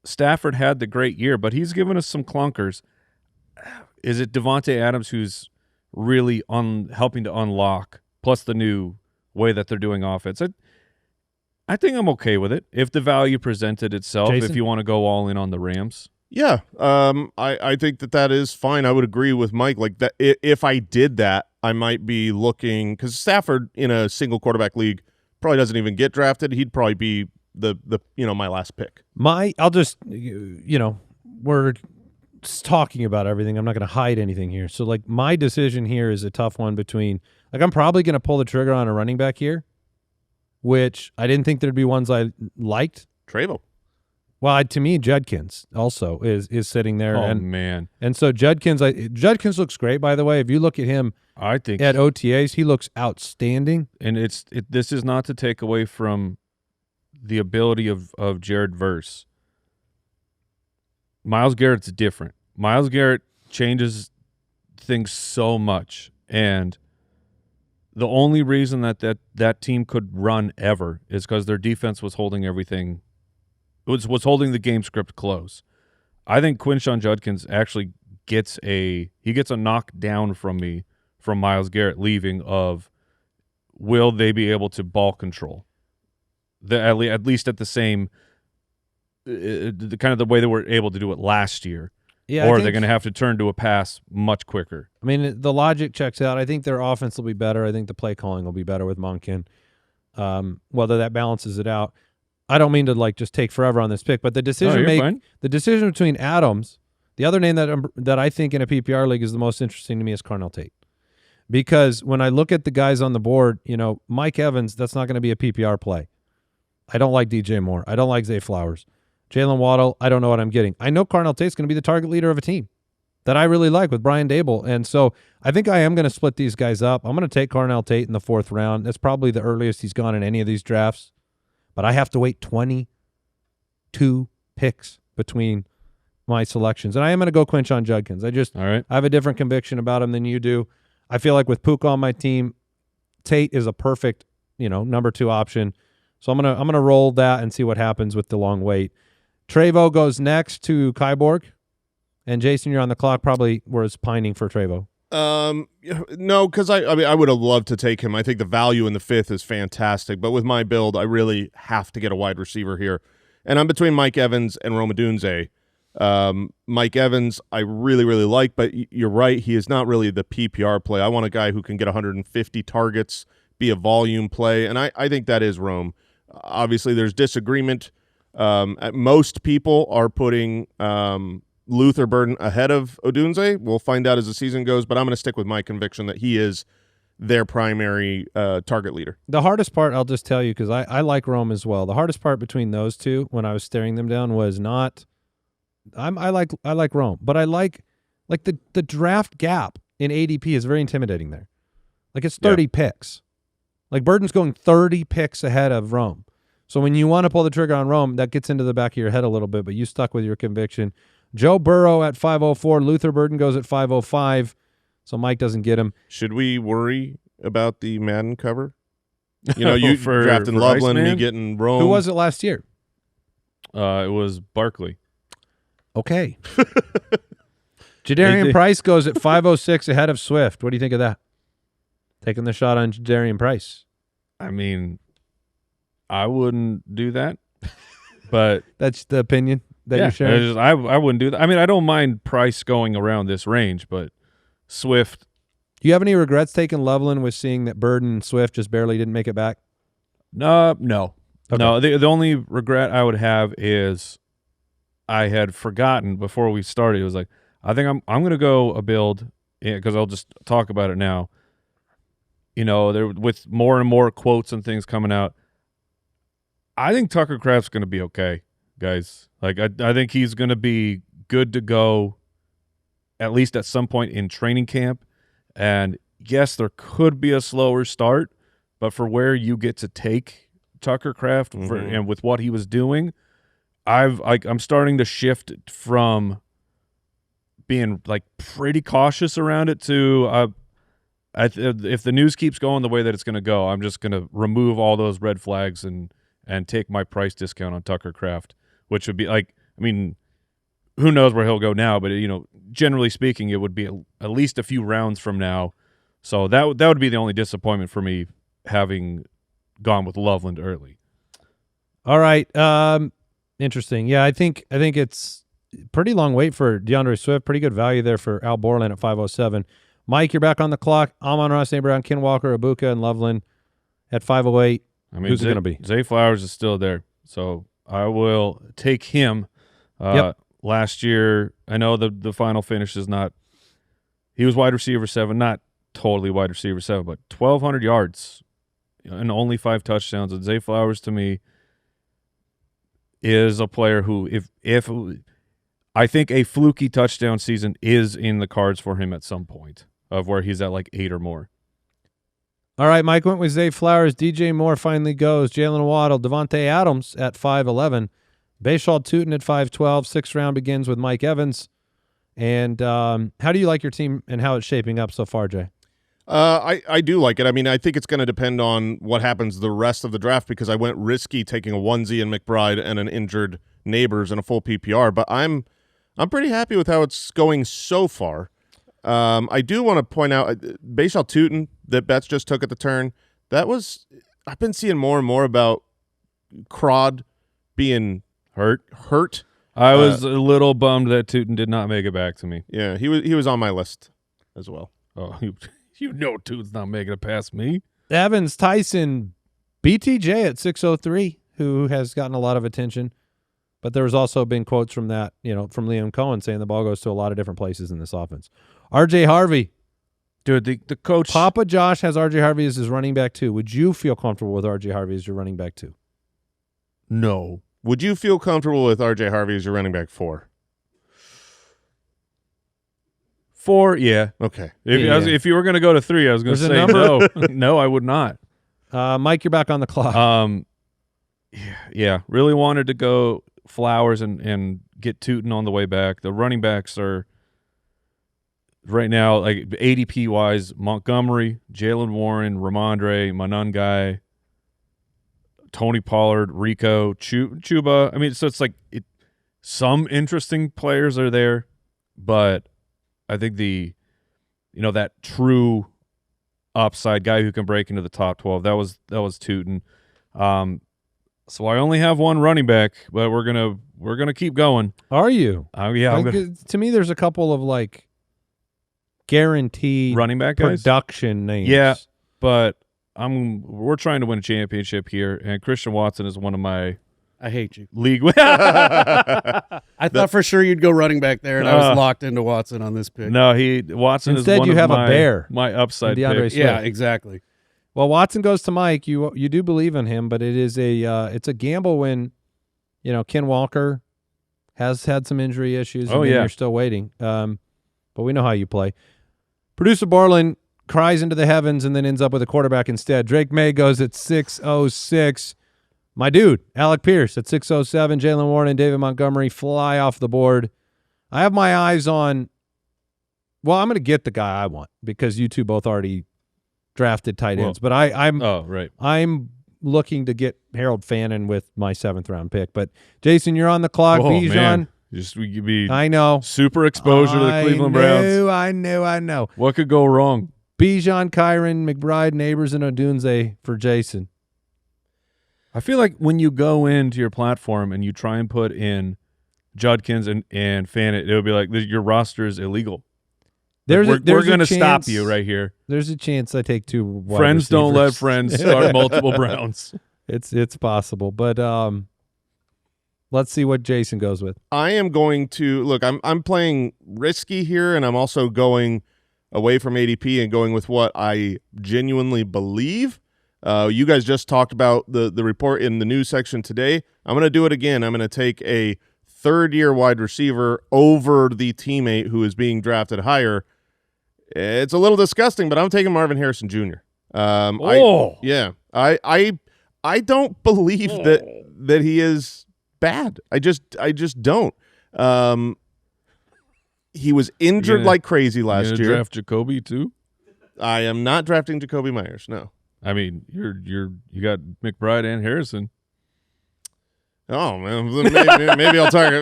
Stafford had the great year, but he's given us some clunkers. Is it Devontae Adams who's really helping to unlock, plus the new way that they're doing offense? I think I'm okay with it if the value presented itself, Jason? if you want to go all in on the Rams. Yeah, I think that is fine. I would agree with Mike. Like that, if I did that, I might be looking, because Stafford in a single quarterback league probably doesn't even get drafted. He'd probably be the my last pick. I'll just, we're just talking about everything. I'm not going to hide anything here. So, like, my decision here is a tough one between, like, I'm probably going to pull the trigger on a running back here, which I didn't think there'd be ones I liked. Travo. Well, to me, Judkins also is sitting there. Oh, man. And so Judkins looks great, by the way. If you look at him I think at OTAs, he looks outstanding. And this is not to take away from the ability of Jared Verse. Myles Garrett's different. Myles Garrett changes things so much, and the only reason that team could run ever is because their defense was holding everything. Was holding the game script close. I think Quinshon Judkins actually gets a knock down from me from Myles Garrett leaving of, will they be able to ball control? At least at the same the kind of the way they were able to do it last year. Yeah, or they're going to have to turn to a pass much quicker. I mean, the logic checks out. I think their offense will be better. I think the play calling will be better with Monken. Whether that balances it out, I don't mean to just take forever on this pick, but the decision between Adams, the other name that I think in a PPR league is the most interesting to me is Carnell Tate, because when I look at the guys on the board, Mike Evans, that's not going to be a PPR play. I don't like DJ Moore. I don't like Zay Flowers. Jalen Waddle, I don't know what I'm getting. I know Carnell Tate's going to be the target leader of a team that I really like with Brian Dable. And so I think I am going to split these guys up. I'm going to take Carnell Tate in the 4th round. That's probably the earliest he's gone in any of these drafts. But I have to wait 22 picks between my selections. And I am going to go Quinshon Judkins. I have a different conviction about him than you do. I feel like with Puka on my team, Tate is a perfect, number 2 option. So I'm gonna roll that and see what happens with the long wait. Travo goes next to Kyborg, and Jason, you're on the clock. Probably was pining for Travo. No, because I would have loved to take him. I think the value in the 5th is fantastic, but with my build, I really have to get a wide receiver here, and I'm between Mike Evans and Rome Odunze. Mike Evans, I really, really like, but you're right, he is not really the PPR play. I want a guy who can get 150 targets, be a volume play, and I think that is Rome. Obviously, there's disagreement. Most people are putting Luther Burden ahead of Odunze. We'll find out as the season goes, but I'm going to stick with my conviction that he is their primary target leader. The hardest part, I'll just tell you, because I like Rome as well. The hardest part between those two, when I was staring them down, was not. I like Rome, but I like the draft gap in ADP is very intimidating there. Like it's 30 picks. Like Burden's going 30 picks ahead of Rome. So when you want to pull the trigger on Rome, that gets into the back of your head a little bit, but you stuck with your conviction. Joe Burrow at 504. Luther Burden goes at 505. So Mike doesn't get him. Should we worry about the Madden cover? You drafting Loveland, me getting Rome. Who was it last year? It was Barkley. Okay. Jadarian Price goes at 506 ahead of Swift. What do you think of that? Taking the shot on Jadarian Price. I mean, I wouldn't do that, but that's the opinion that you're sharing. I wouldn't do that. I mean, I don't mind Price going around this range, but Swift. Do you have any regrets taking Loveland with seeing that Burden and Swift just barely didn't make it back? No. Okay. No, the only regret I would have is I had forgotten before we started. It was like, I think I'm going to go a build, because I'll just talk about it now. There with more and more quotes and things coming out. I think Tucker Kraft's going to be okay, guys. Like I think he's going to be good to go, at least at some point in training camp. And yes, there could be a slower start, but for where you get to take Tucker Kraft and with what he was doing, I'm starting to shift from being like pretty cautious around it to if the news keeps going the way that it's going to go, I'm just going to remove all those red flags and take my price discount on Tucker Kraft, which would be like, I mean, who knows where he'll go now, but generally speaking, it would be at least a few rounds from now. So that would be the only disappointment for me, having gone with Loveland early. All right. Interesting. Yeah, I think it's pretty long wait for DeAndre Swift. Pretty good value there for Al Borland at 507. Mike, you're back on the clock. Amon-Ra, St. Brown, Ken Walker, Ibuka, and Loveland at 508. I mean, who's it going to be? Zay Flowers is still there, so I will take him. Yep. Last year, I know the final finish is not – he was wide receiver 7, not totally wide receiver 7, but 1,200 yards and only 5 touchdowns. And Zay Flowers, to me, is a player who, if I think a fluky touchdown season is in the cards for him at some point, of where he's at like 8 or more. All right, Mike went with Zay Flowers. DJ Moore finally goes. Jalen Waddle, Devontae Adams at 511. Bayshall Tootin at 512. 6th round begins with Mike Evans. And how do you like your team and how it's shaping up so far, Jay? I do like it. I mean, I think it's going to depend on what happens the rest of the draft, because I went risky taking a onesie and McBride and an injured Neighbors and a full PPR, but I'm pretty happy with how it's going so far. I do want to point out Bayshall Tootin that Betts just took at the turn. I've been seeing more and more about Crod being hurt. I was a little bummed that Tootin did not make it back to me. Yeah, he was on my list as well. Oh, Tootin's not making it past me. Evans, Tyson, BTJ at 603, who has gotten a lot of attention. But there was also been quotes from that, from Liam Cohen saying the ball goes to a lot of different places in this offense. RJ Harvey. Dude, the coach. Papa Josh has RJ Harvey as his running back 2. Would you feel comfortable with RJ Harvey as your running back 2? No. Would you feel comfortable with RJ Harvey as your running back 4? 4, yeah. Okay. If you were going to go to 3, I was going to say no. No, I would not. Mike, you're back on the clock. Yeah. Really wanted to go Flowers and get Tootin on the way back. The running backs are right now, like ADP wise, Montgomery, Jalen Warren, Ramondre, Monungai, Tony Pollard, Rico, Chuba. I mean, so it's like some interesting players are there, but I think that true upside guy who can break into the top 12, that was Tootin. So I only have one running back, but we're gonna keep going. Are you? Yeah. To me, there's a couple of guaranteed running back production names. Yeah, but we're trying to win a championship here, and Christian Watson is one of my. I hate you. League. I thought for sure you'd go running back there, and I was locked into Watson on this pick. No, Watson Instead, is one you of have a bear. My upside DeAndre pick. Swift. Yeah, exactly. Well, Watson goes to Mike. You do believe in him, but it is it's a gamble when, Ken Walker has had some injury issues. And you're still waiting. But we know how you play. Producer Borland cries into the heavens and then ends up with a quarterback instead. Drake May goes at 606. My dude, Alec Pierce at 607. Jalen Warren and David Montgomery fly off the board. I have my eyes on. Well, I'm going to get the guy I want because you two both already drafted tight ends, but I'm looking to get Harold Fannin with my 7th round pick. But Jason, you're on the clock. Bijan, you be I know super exposure to the Cleveland Browns. I know. What could go wrong? Bijan, Kyron, McBride, Neighbors, and Odunze for Jason. I feel like when you go into your platform and you try and put in Judkins and Fannin, it'll be like your roster is illegal. We're going to stop you right here. There's a chance I take 2 wide friends receivers. Don't let friends start multiple Browns. It's possible, but let's see what Jason goes with. I am going to look. I'm playing risky here, and I'm also going away from ADP and going with what I genuinely believe. You guys just talked about the report in the news section today. I'm going to do it again. I'm going to take a third-year wide receiver over the teammate who is being drafted higher. It's a little disgusting, but I'm taking Marvin Harrison Jr. I don't believe that he is bad. I just don't. He was injured like crazy last year. Draft Jacoby too? I am not drafting Jacoby Myers. No. I mean, you got McBride and Harrison. Oh man, maybe I'll talk.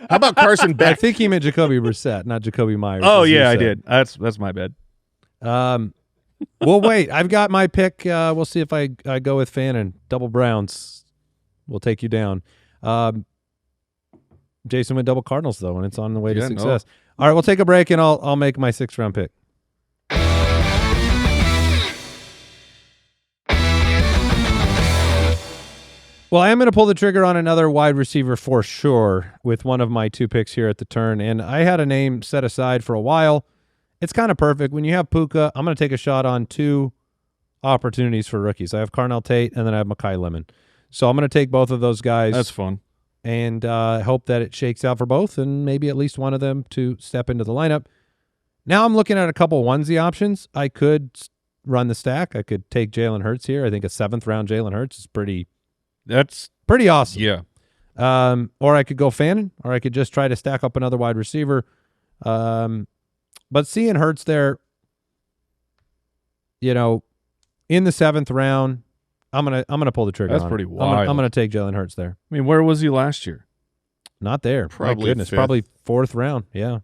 How about Carson I Beck? think he meant Jacoby Brissett, not Jacoby Myers. Oh as you yeah, I said. did. That's my bad. Well, wait. I've got my pick. We'll see if I go with Fannin. Double Browns. We'll take you down. Jason went double Cardinals though, and it's on the way to Yeah, success. All right, we'll take a break, and I'll make my 6th round pick. Well, I am going to pull the trigger on another wide receiver for sure with one of my 2 picks here at the turn, and I had a name set aside for a while. It's kind of perfect. When you have Puka, I'm going to take a shot on 2 opportunities for rookies. I have Carnell Tate, and then I have Mekhi Lemon. So I'm going to take both of those guys. That's fun. And hope that it shakes out for both and maybe at least one of them to step into the lineup. Now I'm looking at a couple onesie options. I could run the stack. I could take Jalen Hurts here. I think a 7th round Jalen Hurts is pretty awesome. Yeah. Or I could go Fannin, or I could just try to stack up another wide receiver. But seeing Hurts there, in the 7th round, I'm gonna pull the trigger. That's on pretty it. wild. I'm gonna take Jalen Hurts there. I mean, where was he last year? Not there. Probably My goodness, 5th. probably 4th round. Yeah.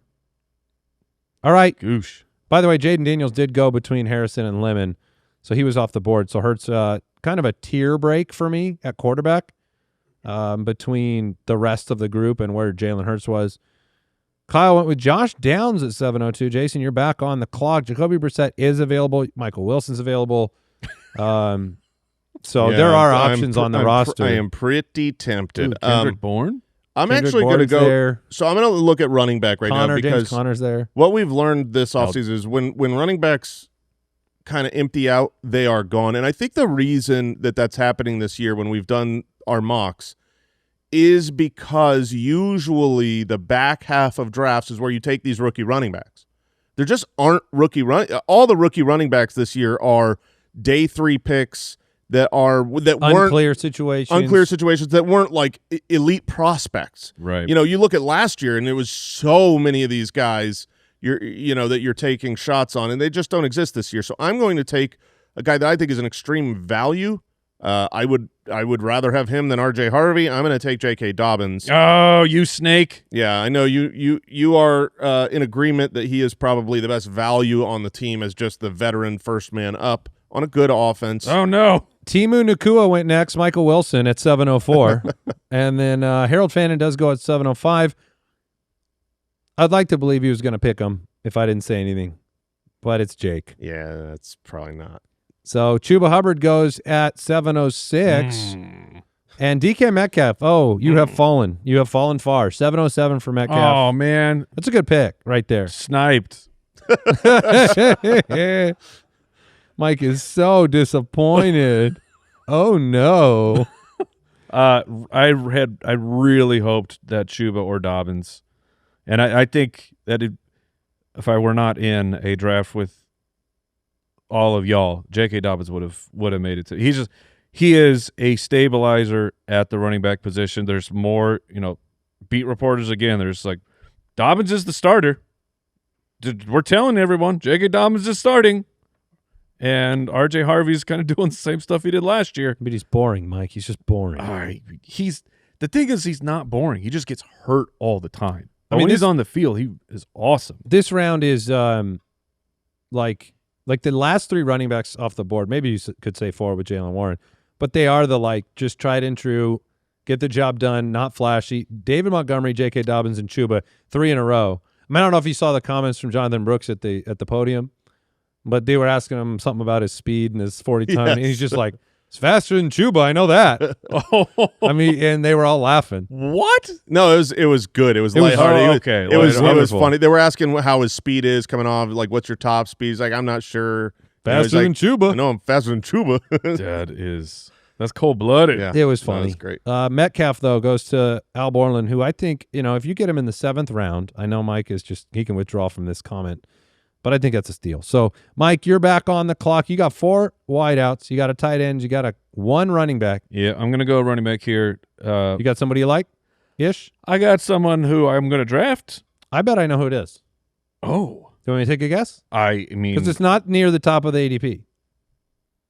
All right. Goosh. By the way, Jaden Daniels did go between Harrison and Lemon, so he was off the board. So Hurts kind of a tier break for me at quarterback between the rest of the group and where Jalen Hurts was. Kyle went with Josh Downs at 702. Jason, you're back on the clock. Jacoby Brissett is available. Michael Wilson's available. So Yeah, there are I'm options pr- on the I'm pr- roster. I am pretty tempted. Ooh, Kendrick Bourne? I'm Kendrick actually going to Bourne's go. there. So I'm going to look at running back right now James because Conner's there. what we've learned this offseason is when running backs kind of empty out, they are gone. And I think the reason that that's happening this year when we've done our mocks is because usually the back half of drafts is where you take these rookie running backs. There just aren't all the rookie running backs this year are day 3 picks that weren't Unclear situations that weren't like elite prospects. Right. You look at last year and there was so many of these guys that you're taking shots on, and they just don't exist this year. So I'm going to take a guy that I think is an extreme value. I would rather have him than RJ Harvey. I'm going to take J.K. Dobbins. Oh, you snake. Yeah, I know you are in agreement that he is probably the best value on the team as just the veteran first man up on a good offense. Oh, no. Timu Nakua went next. Michael Wilson at 704. And then Harold Fannin does go at 705. I'd like to believe he was going to pick him if I didn't say anything, but it's Jake. Yeah, that's probably not. So Chuba Hubbard goes at 706. And DK Metcalf, you have fallen. You have fallen far. 707 for Metcalf. Oh, man. That's a good pick right there. Sniped. Mike is so disappointed. Oh, no. I really hoped that Chuba or Dobbins, and I think that if I were not in a draft with all of y'all, J.K. Dobbins would have made it. He is a stabilizer at the running back position. There's more, beat reporters again. There's like Dobbins is the starter. We're telling everyone J.K. Dobbins is starting. And R.J. Harvey's kind of doing the same stuff he did last year. But he's boring, Mike. He's just boring. All right. The thing is, he's not boring. He just gets hurt all the time. I mean, when he's on the field, he is awesome. This round is like the last 3 running backs off the board. Maybe you could say 4 with Jalen Warren. But they are the just tried and true, get the job done, not flashy. David Montgomery, J.K. Dobbins, and Chuba, 3 in a row. I don't know if you saw the comments from Jonathan Brooks at the podium. But they were asking him something about his speed and his 40 time, and he's just like, it's faster than Chuba. I know that. I mean, and they were all laughing. What? No, it was good. It was lighthearted. Okay. It was Wonderful. funny. They were asking how his speed is coming off. Like, what's your top speed? He's like, I'm not sure. Faster than Chuba. I know I'm faster than Chuba. That's cold blooded. Yeah. It was No, funny. that's great. Metcalf, though, goes to Al Borland, who I think, if you get him in the 7th round, I know Mike is he can withdraw from this comment. But I think that's a steal. So, Mike, you're back on the clock. You got 4 wideouts. You got a tight end. You got 1 running back. Yeah, I'm going to go running back here. You got somebody you like? Ish? I got someone who I'm going to draft. I bet I know who it is. Oh. Do you want me to take a guess? I mean, Because it's not near the top of the ADP.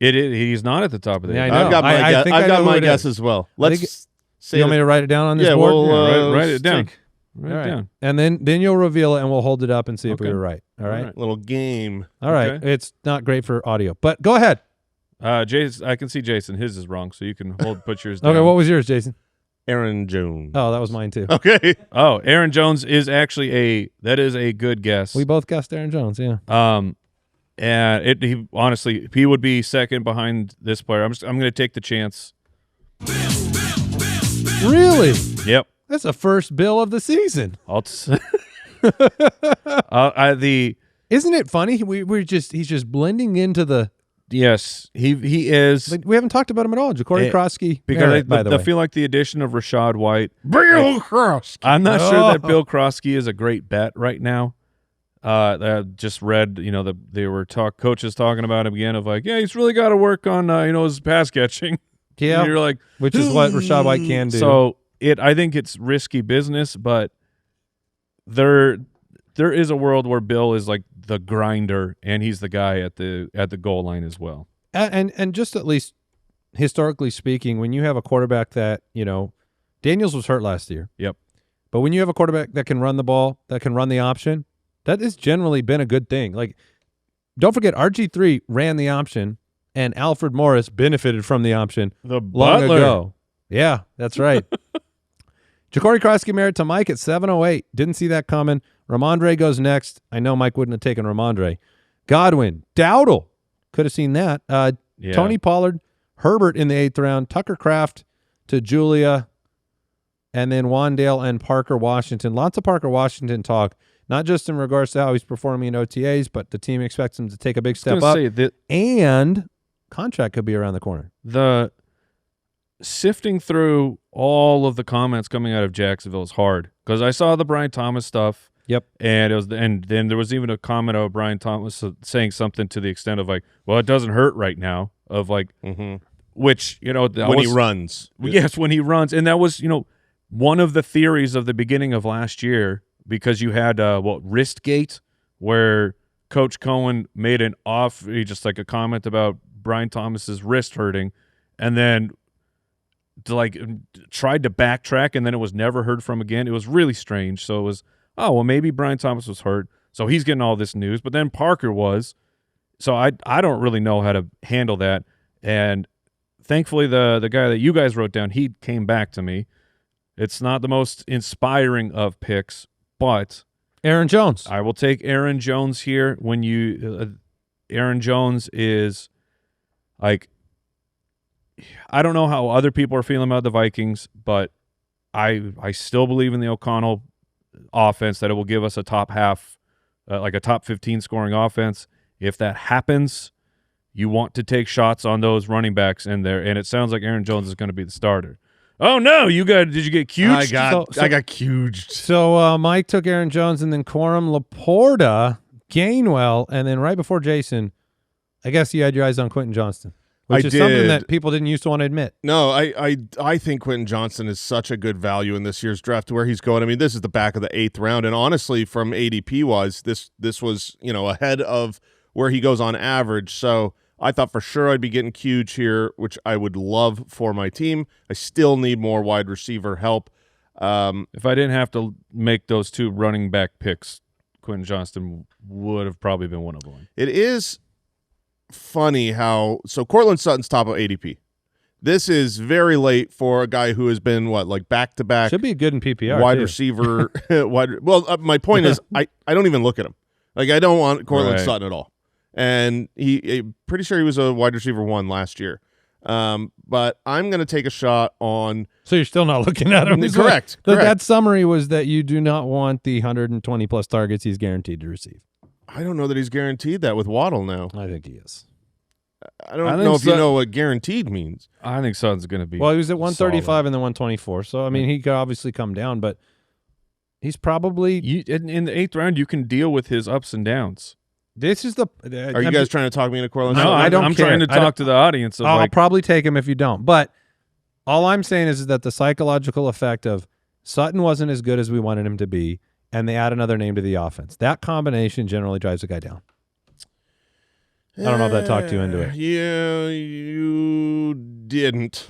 he's not at the top of the Yeah, I ADP. know. I've got my I guess. think I I've know got who my it guess is. as well. I think Let's say You want me to write it down on this yeah, board? we'll Write it down. take Write All it right. down. And then you'll reveal it, and we'll hold it up and see if we Okay. were right. All right. right. a little game. All right. Okay. It's not great for audio, but go ahead. Jason, I can see Jason. His is wrong, so you can put yours down. Okay. What was yours, Jason? Aaron Jones. Oh, that was mine too. Okay. Oh, Aaron Jones is actually that is a good guess. We both guessed Aaron Jones. Yeah. And he honestly he would be second behind this player. I'm going to take the chance. Really? Yep. That's the first bill of the season. Isn't it funny? He's just blending into the. Yes, he is. Like, we haven't talked about him at all. Ja'Cory Krosky. Because Merritt, by the I way. feel like the addition of Rashad White. Bill Cross. I'm not sure that Oh. Bill Krosky is a great bet right now. I just read, they were coaches talking about him again of like, yeah, he's really got to work on, his pass catching. Yeah. And you're like, Which is what Rashad White can do. so I think it's risky business, but there is a world where Bill is like the grinder and he's the guy at the goal line as well. And just at least historically speaking, when you have a quarterback that, Daniels was hurt last year. Yep. But when you have a quarterback that can run the ball, that can run the option, that has generally been a good thing. Like, don't forget, RG3 ran the option, and Alfred Morris benefited from the option long Butler. ago. Yeah, that's right. Ja'Cory Krosky Merritt to Mike at 7:08. Didn't see that coming. Ramondre goes next. I know Mike wouldn't have taken Ramondre. Godwin, Dowdle. Could have seen that. Yeah. Tony Pollard, Herbert in the 8th round, Tucker Kraft to Julia, and then Wandale and Parker Washington. Lots of Parker Washington talk, not just in regards to how he's performing in OTAs, but the team expects him to take a big step up. And contract could be around the corner. The sifting through all of the comments coming out of Jacksonville is hard because I saw the Brian Thomas stuff. Yep. And then there was even a comment of Brian Thomas saying something to the extent of like, well, it doesn't hurt right now, of like, which, when he runs. Yes, when he runs. And that was, one of the theories of the beginning of last year, because you had Wristgate, where Coach Cohen made just like a comment about Brian Thomas's wrist hurting, and then tried to backtrack, and then it was never heard from again. It was really strange. So it was, oh, well, maybe Brian Thomas was hurt, so he's getting all this news, but then Parker was. So I don't really know how to handle that. And thankfully, the guy that you guys wrote down, he came back to me. It's not the most inspiring of picks, but Aaron Jones. I will take Aaron Jones here. When Aaron Jones is like, I don't know how other people are feeling about the Vikings, but I still believe in the O'Connell offense, that it will give us a top half, like a top 15 scoring offense. If that happens, you want to take shots on those running backs in there, and it sounds like Aaron Jones is going to be the starter. Oh no! Did you get cute? I got cuged. So Mike took Aaron Jones, and then Corum, Laporta, Gainwell, and then right before Jason, I guess you had your eyes on Quentin Johnston, which is something that people didn't used to want to admit. No, I think Quentin Johnston is such a good value in this year's draft to where he's going. I mean, this is the back of the 8th round, and honestly, from ADP wise, this was ahead of where he goes on average. So I thought for sure I'd be getting huge here, which I would love for my team. I still need more wide receiver help. If I didn't have to make those two running back picks, Quentin Johnston would have probably been one of them. It is funny how Cortland Sutton's top of ADP. This is very late for a guy who has been back-to-back Should be good in PPR. wide too. receiver. My point is I don't even look at him. Like, I don't want Cortland Sutton at all. And he pretty sure he was a wide receiver 1 last year. But I'm going to take a shot on. So you're still not looking at him. Correct. That summary was that you do not want the 120 plus targets he's guaranteed to receive. I don't know that he's guaranteed that with Waddle now. I think he is. I don't know if you know what guaranteed means. I think Sutton's going to be. Well, he was at 135 solid. and then 124. So I mean, he could obviously come down, but he's probably. In the 8th round, you can deal with his ups and downs. This is the. Are you guys trying to talk me into Cortland No, Sutton? I don't I'm care. trying to talk to the audience. Of I'll probably take him if you don't. But all I'm saying is that the psychological effect of Sutton wasn't as good as we wanted him to be, and they add another name to the offense. That combination generally drives a guy down. I don't know if that talked you into it. Yeah, you didn't.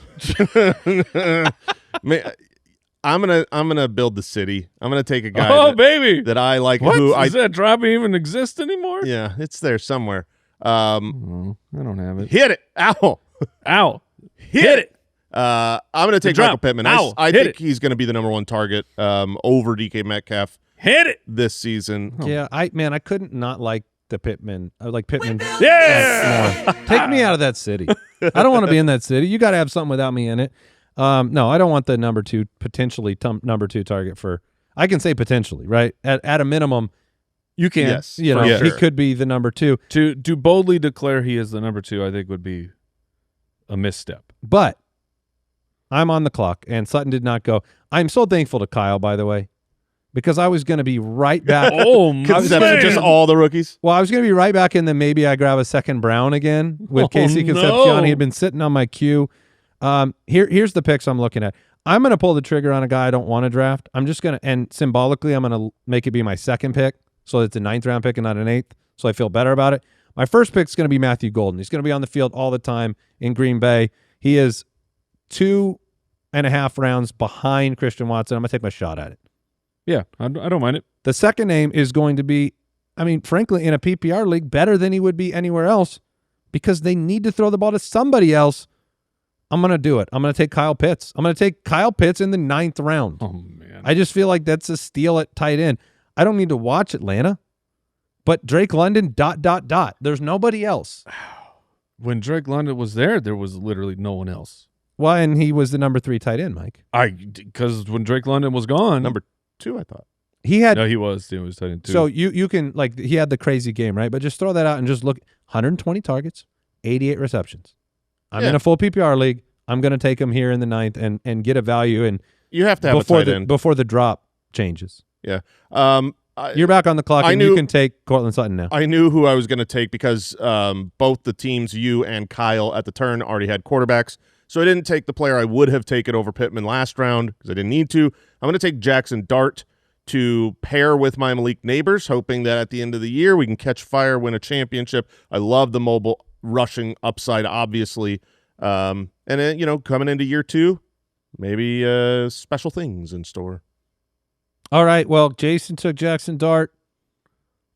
I'm gonna build the city. I'm gonna take a guy baby, that I like. what? Who Does that drop even exist anymore? Yeah, it's there somewhere. I don't have it. Hit it! Ow! Hit it! I'm gonna take Michael Pittman. I think he's gonna be the number one target over DK Metcalf. Hit it this season. Yeah, I couldn't not like the Pittman. I like Pittman. Yeah, more. Take me out of that city. I don't want to be in that city. You got to have something without me in it. No, I don't want the number two number two target for. I can say potentially, right? At a minimum, you can. Yes, you know, he could be the number two. To boldly declare he is the number two, I think would be a misstep. But I'm on the clock, and Sutton did not go. I'm so thankful to Kyle, by the way, because I was going to be right back. Conception, just all the rookies. Well, I was going to be right back in. Then maybe I grab a second Brown again with Casey Concepcion. No. He had been sitting on my queue. Here's the picks I'm looking at. I'm going to pull the trigger on a guy I don't want to draft. I'm just going to, and symbolically, I'm going to make it be my second pick, so it's a 9th round pick and not an 8th, so I feel better about it. My first pick is going to be Matthew Golden. He's going to be on the field all the time in Green Bay. He is 2.5 rounds behind Christian Watson. I'm going to take my shot at it. Yeah, I don't mind it. The second name is going to be, I mean, frankly, in a PPR league, better than he would be anywhere else because they need to throw the ball to somebody else. I'm going to do it. I'm going to take Kyle Pitts. I'm going to take Kyle Pitts in the 9th round. Oh, man. I just feel like that's a steal at tight end. I don't need to watch Atlanta, but Drake London, ... There's nobody else. When Drake London was there was literally no one else. Well, and he was the number 3 tight end, Mike. Because when Drake London was gone. Number 2, I thought. He had. No, he was. He was tight end 2. So you can, like, he had the crazy game, right? But just throw that out and just look. 120 targets, 88 receptions. I'm in a full PPR league. I'm going to take him here in the 9th and get a value. And you have to have a tight end before the drop changes. Yeah. You're back on the clock, and you can take Cortland Sutton now. I knew who I was going to take because both the teams, you and Kyle at the turn, already had quarterbacks. So I didn't take the player I would have taken over Pittman last round because I didn't need to. I'm going to take Jackson Dart to pair with my Malik Neighbors, hoping that at the end of the year we can catch fire, win a championship. I love the mobile rushing upside, obviously. And then, coming into year 2, maybe special things in store. All right. Well, Jason took Jackson Dart,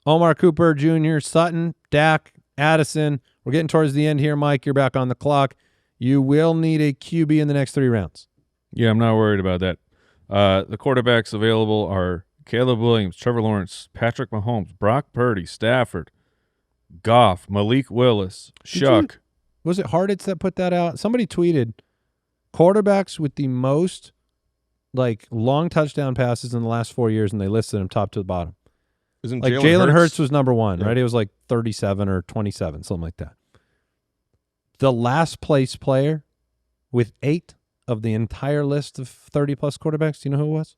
Omar Cooper Jr., Sutton, Dak, Addison. We're getting towards the end here, Mike. You're back on the clock. You will need a QB in the next 3 rounds. Yeah, I'm not worried about that. The quarterbacks available are Caleb Williams, Trevor Lawrence, Patrick Mahomes, Brock Purdy, Stafford, Goff, Malik Willis, Shuck. Was it Harditz that put that out? Somebody tweeted quarterbacks with the most long touchdown passes in the last 4 years, and they listed them top to the bottom. Isn't Jalen Hurts was number 1, Yeah. right? It was 37 or 27, something like that. The last place player with 8 of the entire list of 30-plus quarterbacks, do you know who it was?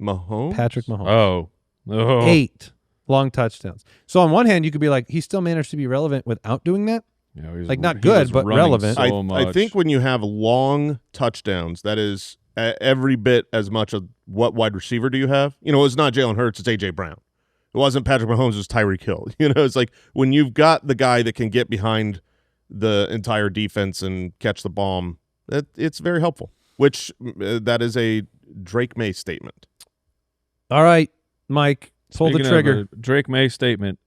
Mahomes? Patrick Mahomes. Oh. 8 long touchdowns. So on one hand, you could be like, he still managed to be relevant without doing that. Yeah, not good, but relevant. I think when you have long touchdowns, that is every bit as much of what wide receiver do you have. It's not Jalen Hurts, it's A.J. Brown. It wasn't Patrick Mahomes, it was Tyreek Hill. It's like when you've got the guy that can get behind the entire defense and catch the bomb, it's very helpful, which that is a Drake May statement. All right, Mike, pull Speaking the trigger. of a Drake May statement.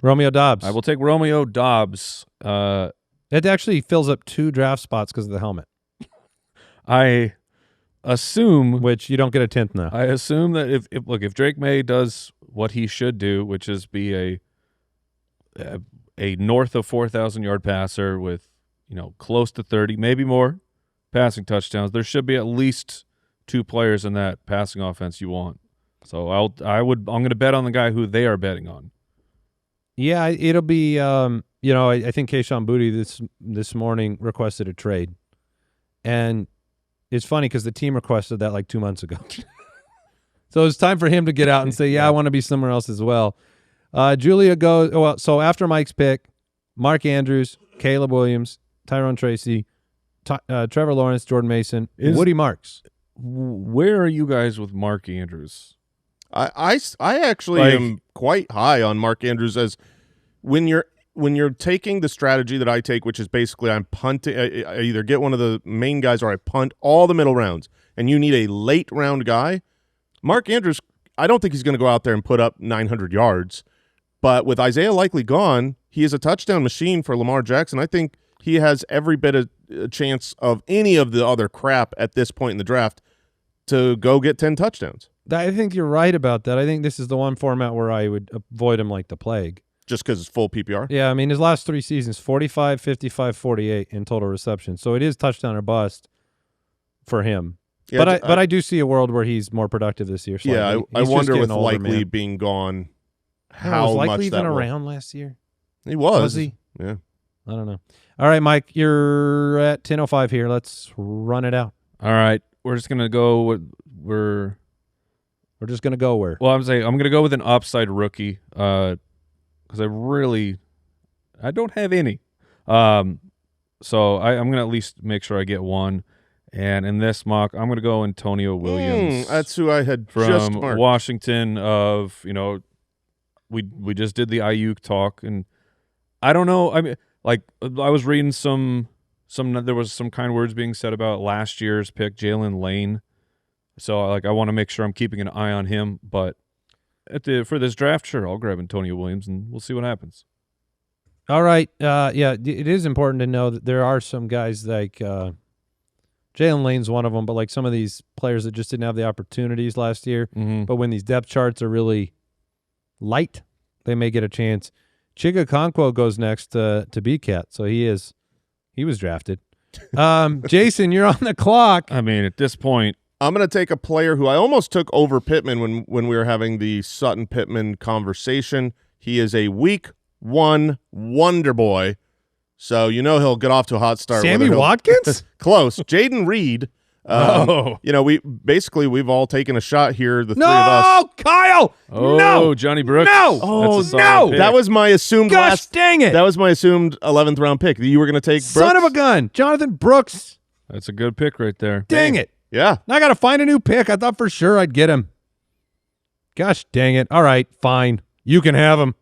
Romeo Dobbs. I will take Romeo Dobbs. It actually fills up 2 draft spots because of the helmet. I assume, which you don't get a 10th now. I assume that if Drake May does what he should do, which is be a north of 4,000 yard passer with close to 30, maybe more passing touchdowns, there should be at least 2 players in that passing offense you want. So I'm going to bet on the guy who they are betting on. Yeah, it'll be I think Kayshon Boutte this morning requested a trade, and it's funny because the team requested that 2 months ago. So it's time for him to get out and say, I want to be somewhere else as well. Julia goes, so after Mike's pick, Mark Andrews, Caleb Williams, Tyrone Tracy, Trevor Lawrence, Jordan Mason, Woody Marks. Where are you guys with Mark Andrews? I actually am quite high on Mark Andrews as when you're taking the strategy that I take, which is basically I'm punting. I either get one of the main guys or I punt all the middle rounds, and you need a late round guy. Mark Andrews, I don't think he's going to go out there and put up 900 yards, but with Isaiah likely gone, he is a touchdown machine for Lamar Jackson. I think he has every bit of a chance of any of the other crap at this point in the draft to go get 10 touchdowns. I think you're right about that. I think this is the one format where I would avoid him like the plague. Just because it's full PPR? Yeah, I mean, his last 3 seasons, 45, 55, 48 in total reception. So it is touchdown or bust for him. Yeah, but I do see a world where he's more productive this year. Yeah, He's I just wonder getting with older, Likely man. being gone, Was how Likely much even that will. around last year? He was. Was he? Yeah. I don't know. All right, Mike, you're at 10:05 here. Let's run it out. All right, we're just gonna go with We're just gonna go where? Well, I'm gonna go with an upside rookie because I don't have any. So I'm gonna at least make sure I get one. And in this mock, I'm gonna go Antonio Williams. That's who I had from just marked. Washington. We just did the Ayuk talk, and I don't know. I mean, like I was reading some there was some kind words being said about last year's pick, Jalen Lane. So I want to make sure I'm keeping an eye on him. But for this draft, sure, I'll grab Antonio Williams, and we'll see what happens. All right. Yeah, it is important to know that there are some guys like Jalen Lane's one of them, but like some of these players that just didn't have the opportunities last year. Mm-hmm. But when these depth charts are really light, they may get a chance. Chiga Okonkwo goes next to BCAT, so he was drafted. Jason, you're on the clock. I mean, at this point, I'm going to take a player who I almost took over Pittman when we were having the Sutton-Pittman conversation. He is a week 1 wonder boy, so he'll get off to a hot start. Sammy Watkins? Close. Jaden Reed. We've all taken a shot here, the three of us. No, Kyle! No! Johnny Brooks. No! Oh, no! That was my assumed Gosh dang it! That was my assumed 11th round pick. You were going to take Brooks? Son of a gun. Jonathan Brooks. That's a good pick right there. Dang it. Yeah. Now I got to find a new pick. I thought for sure I'd get him. Gosh dang it. All right, fine. You can have him.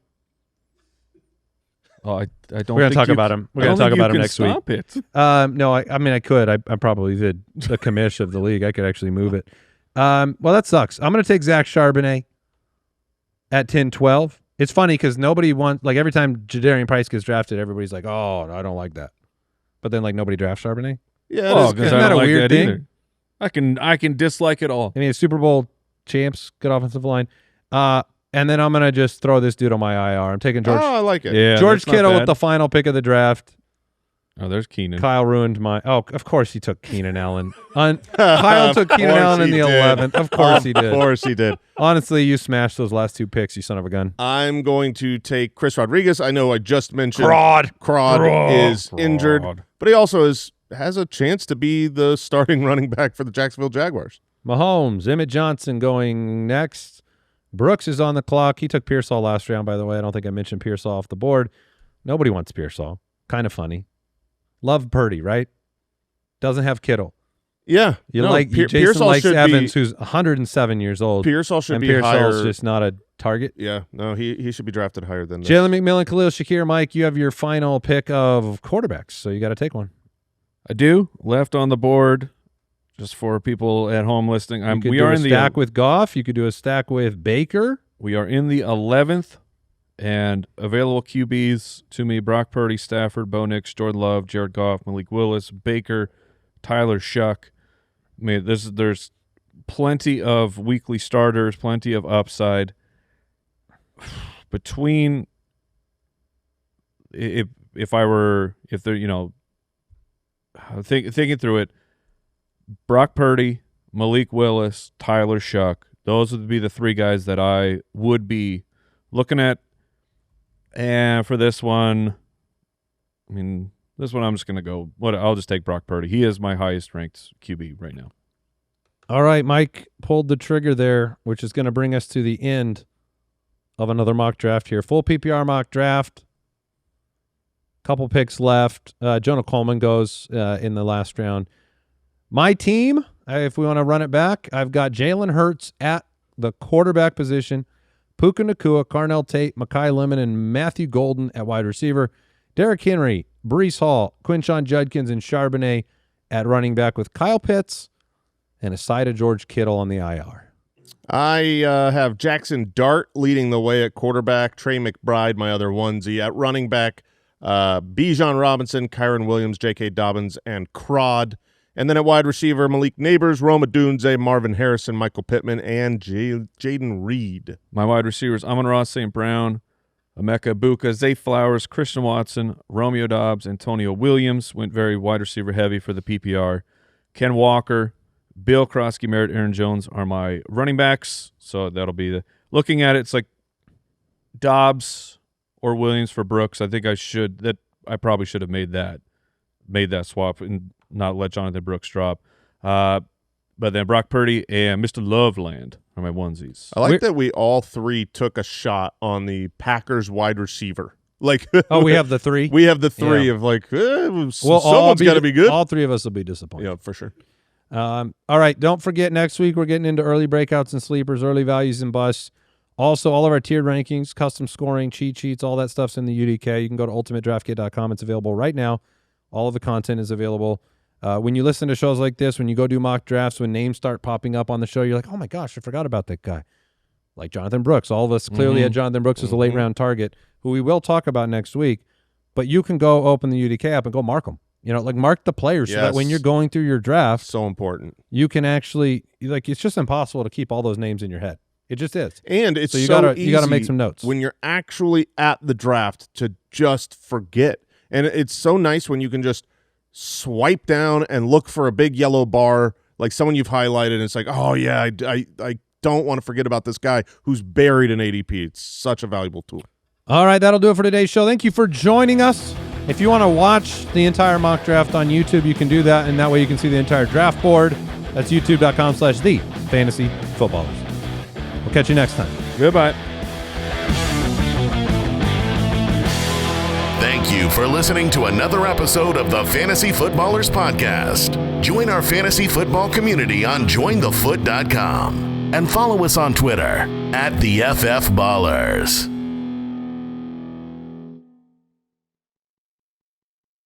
Oh, I don't. We're going to talk about him. We're going to talk about him next week. Stop it. No, I mean, I could. I probably did the commish of the league. I could actually move it. Well, that sucks. I'm going to take Zach Charbonnet at 10-12. It's funny because nobody wants, like every time Jadarian Price gets drafted, everybody's like, oh, I don't like that. But then like nobody drafts Charbonnet. Yeah, because isn't that a weird thing? Either. I can dislike it all. I mean, Super Bowl champs, good offensive line. And then I'm going to just throw this dude on my IR. I'm taking George. Oh, I like it. Yeah, George that's not Kittle bad. with the final pick of the draft. Oh, there's Keenan. Kyle ruined my. Oh, of course he took Keenan Allen. Kyle took Keenan Allen in the 11th. Of course he did. Of course he did. Honestly, you smashed those last 2 picks, you son of a gun. I'm going to take Chris Rodriguez. I know I just mentioned Crod is injured, but he also has a chance to be the starting running back for the Jacksonville Jaguars. Mahomes, Emmett Johnson going next. Brooks is on the clock. He took Pearsall last round, by the way. I don't think I mentioned Pearsall off the board. Nobody wants Pearsall. Kind of funny. Love Purdy, right? Doesn't have Kittle. Yeah. Jason Pearsall likes should Evans, who's 107 years old. Pearsall should and be Pearsall's higher. just not a target. Yeah. No, he should be drafted higher than this. Jalen McMillan, Khalil Shakir, Mike, you have your final pick of quarterbacks, so you got to take one. I do. Left on the board, just for people at home listening. You could We do are a in the stack with Goff. You could do a stack with Baker. We are in the 11th, and available QBs to me: Brock Purdy, Stafford, Bo Nix, Jordan Love, Jared Goff, Malik Willis, Baker, Tyler Shuck. I mean, there's plenty of weekly starters, plenty of upside. Between if they're thinking through it, Brock Purdy, Malik Willis, Tyler Shuck. Those would be the 3 guys that I would be looking at. And for this one, I'm just going to go. I'll just take Brock Purdy. He is my highest ranked QB right now. All right, Mike pulled the trigger there, which is going to bring us to the end of another mock draft here. Full PPR mock draft. Couple picks left. Jonah Coleman goes in the last round. My team, if we want to run it back, I've got Jalen Hurts at the quarterback position. Puka Nacua, Carnell Tate, Mekhi Lemon, and Matthew Golden at wide receiver. Derrick Henry, Breece Hall, Quinshon Judkins, and Charbonnet at running back with Kyle Pitts and a side of George Kittle on the IR. I have Jackson Dart leading the way at quarterback, Trey McBride, my other onesie. At running back, Bijan Robinson, Kyron Williams, J.K. Dobbins, and Crod. And then at wide receiver, Malik Neighbors, Roma Dunze, Marvin Harrison, Michael Pittman, and Jaden Reed. My wide receivers, Amon-Ra St. Brown, Emeka Buka, Zay Flowers, Christian Watson, Romeo Dobbs, Antonio Williams. Went very wide receiver heavy for the PPR. Ken Walker, Bill Krosky, Merritt, Aaron Jones are my running backs. So that'll be the looking at it. It's like Dobbs or Williams for Brooks. I think I probably should have made that swap and not let Jonathan Brooks drop. But then Brock Purdy and Mr. Loveland are my onesies. I like that we all three took a shot on the Packers wide receiver. Like, we have the three? We have the three of like, someone's got to be good. All three of us will be disappointed. Yeah, for sure. All right, don't forget next week we're getting into early breakouts and sleepers, early values and busts. Also, all of our tiered rankings, custom scoring, cheat sheets, all that stuff's in the UDK. You can go to ultimatedraftkit.com. It's available right now. All of the content is available. When you listen to shows like this, when you go do mock drafts, when names start popping up on the show, you're like, oh my gosh, I forgot about that guy. Like Jonathan Brooks. All of us clearly had Jonathan Brooks as a late round target, who we will talk about next week. But you can go open the UDK app and go mark them. Like mark the players so that when you're going through your draft, so important. You can actually, it's just impossible to keep all those names in your head. It just is. And it's you easy gotta make some notes when you're actually at the draft to just forget. And it's so nice when you can just swipe down and look for a big yellow bar, like someone you've highlighted, and it's like, oh yeah, I don't want to forget about this guy who's buried in ADP. It's such a valuable tool. All right, that'll do it for today's show. Thank you for joining us. If you want to watch the entire mock draft on YouTube, you can do that, and that way you can see the entire draft board. That's youtube.com/thefantasyfootballers. We'll catch you next time. Goodbye. Thank you for listening to another episode of the Fantasy Footballers Podcast. Join our fantasy football community on jointhefoot.com and follow us on Twitter @TheFFBallers.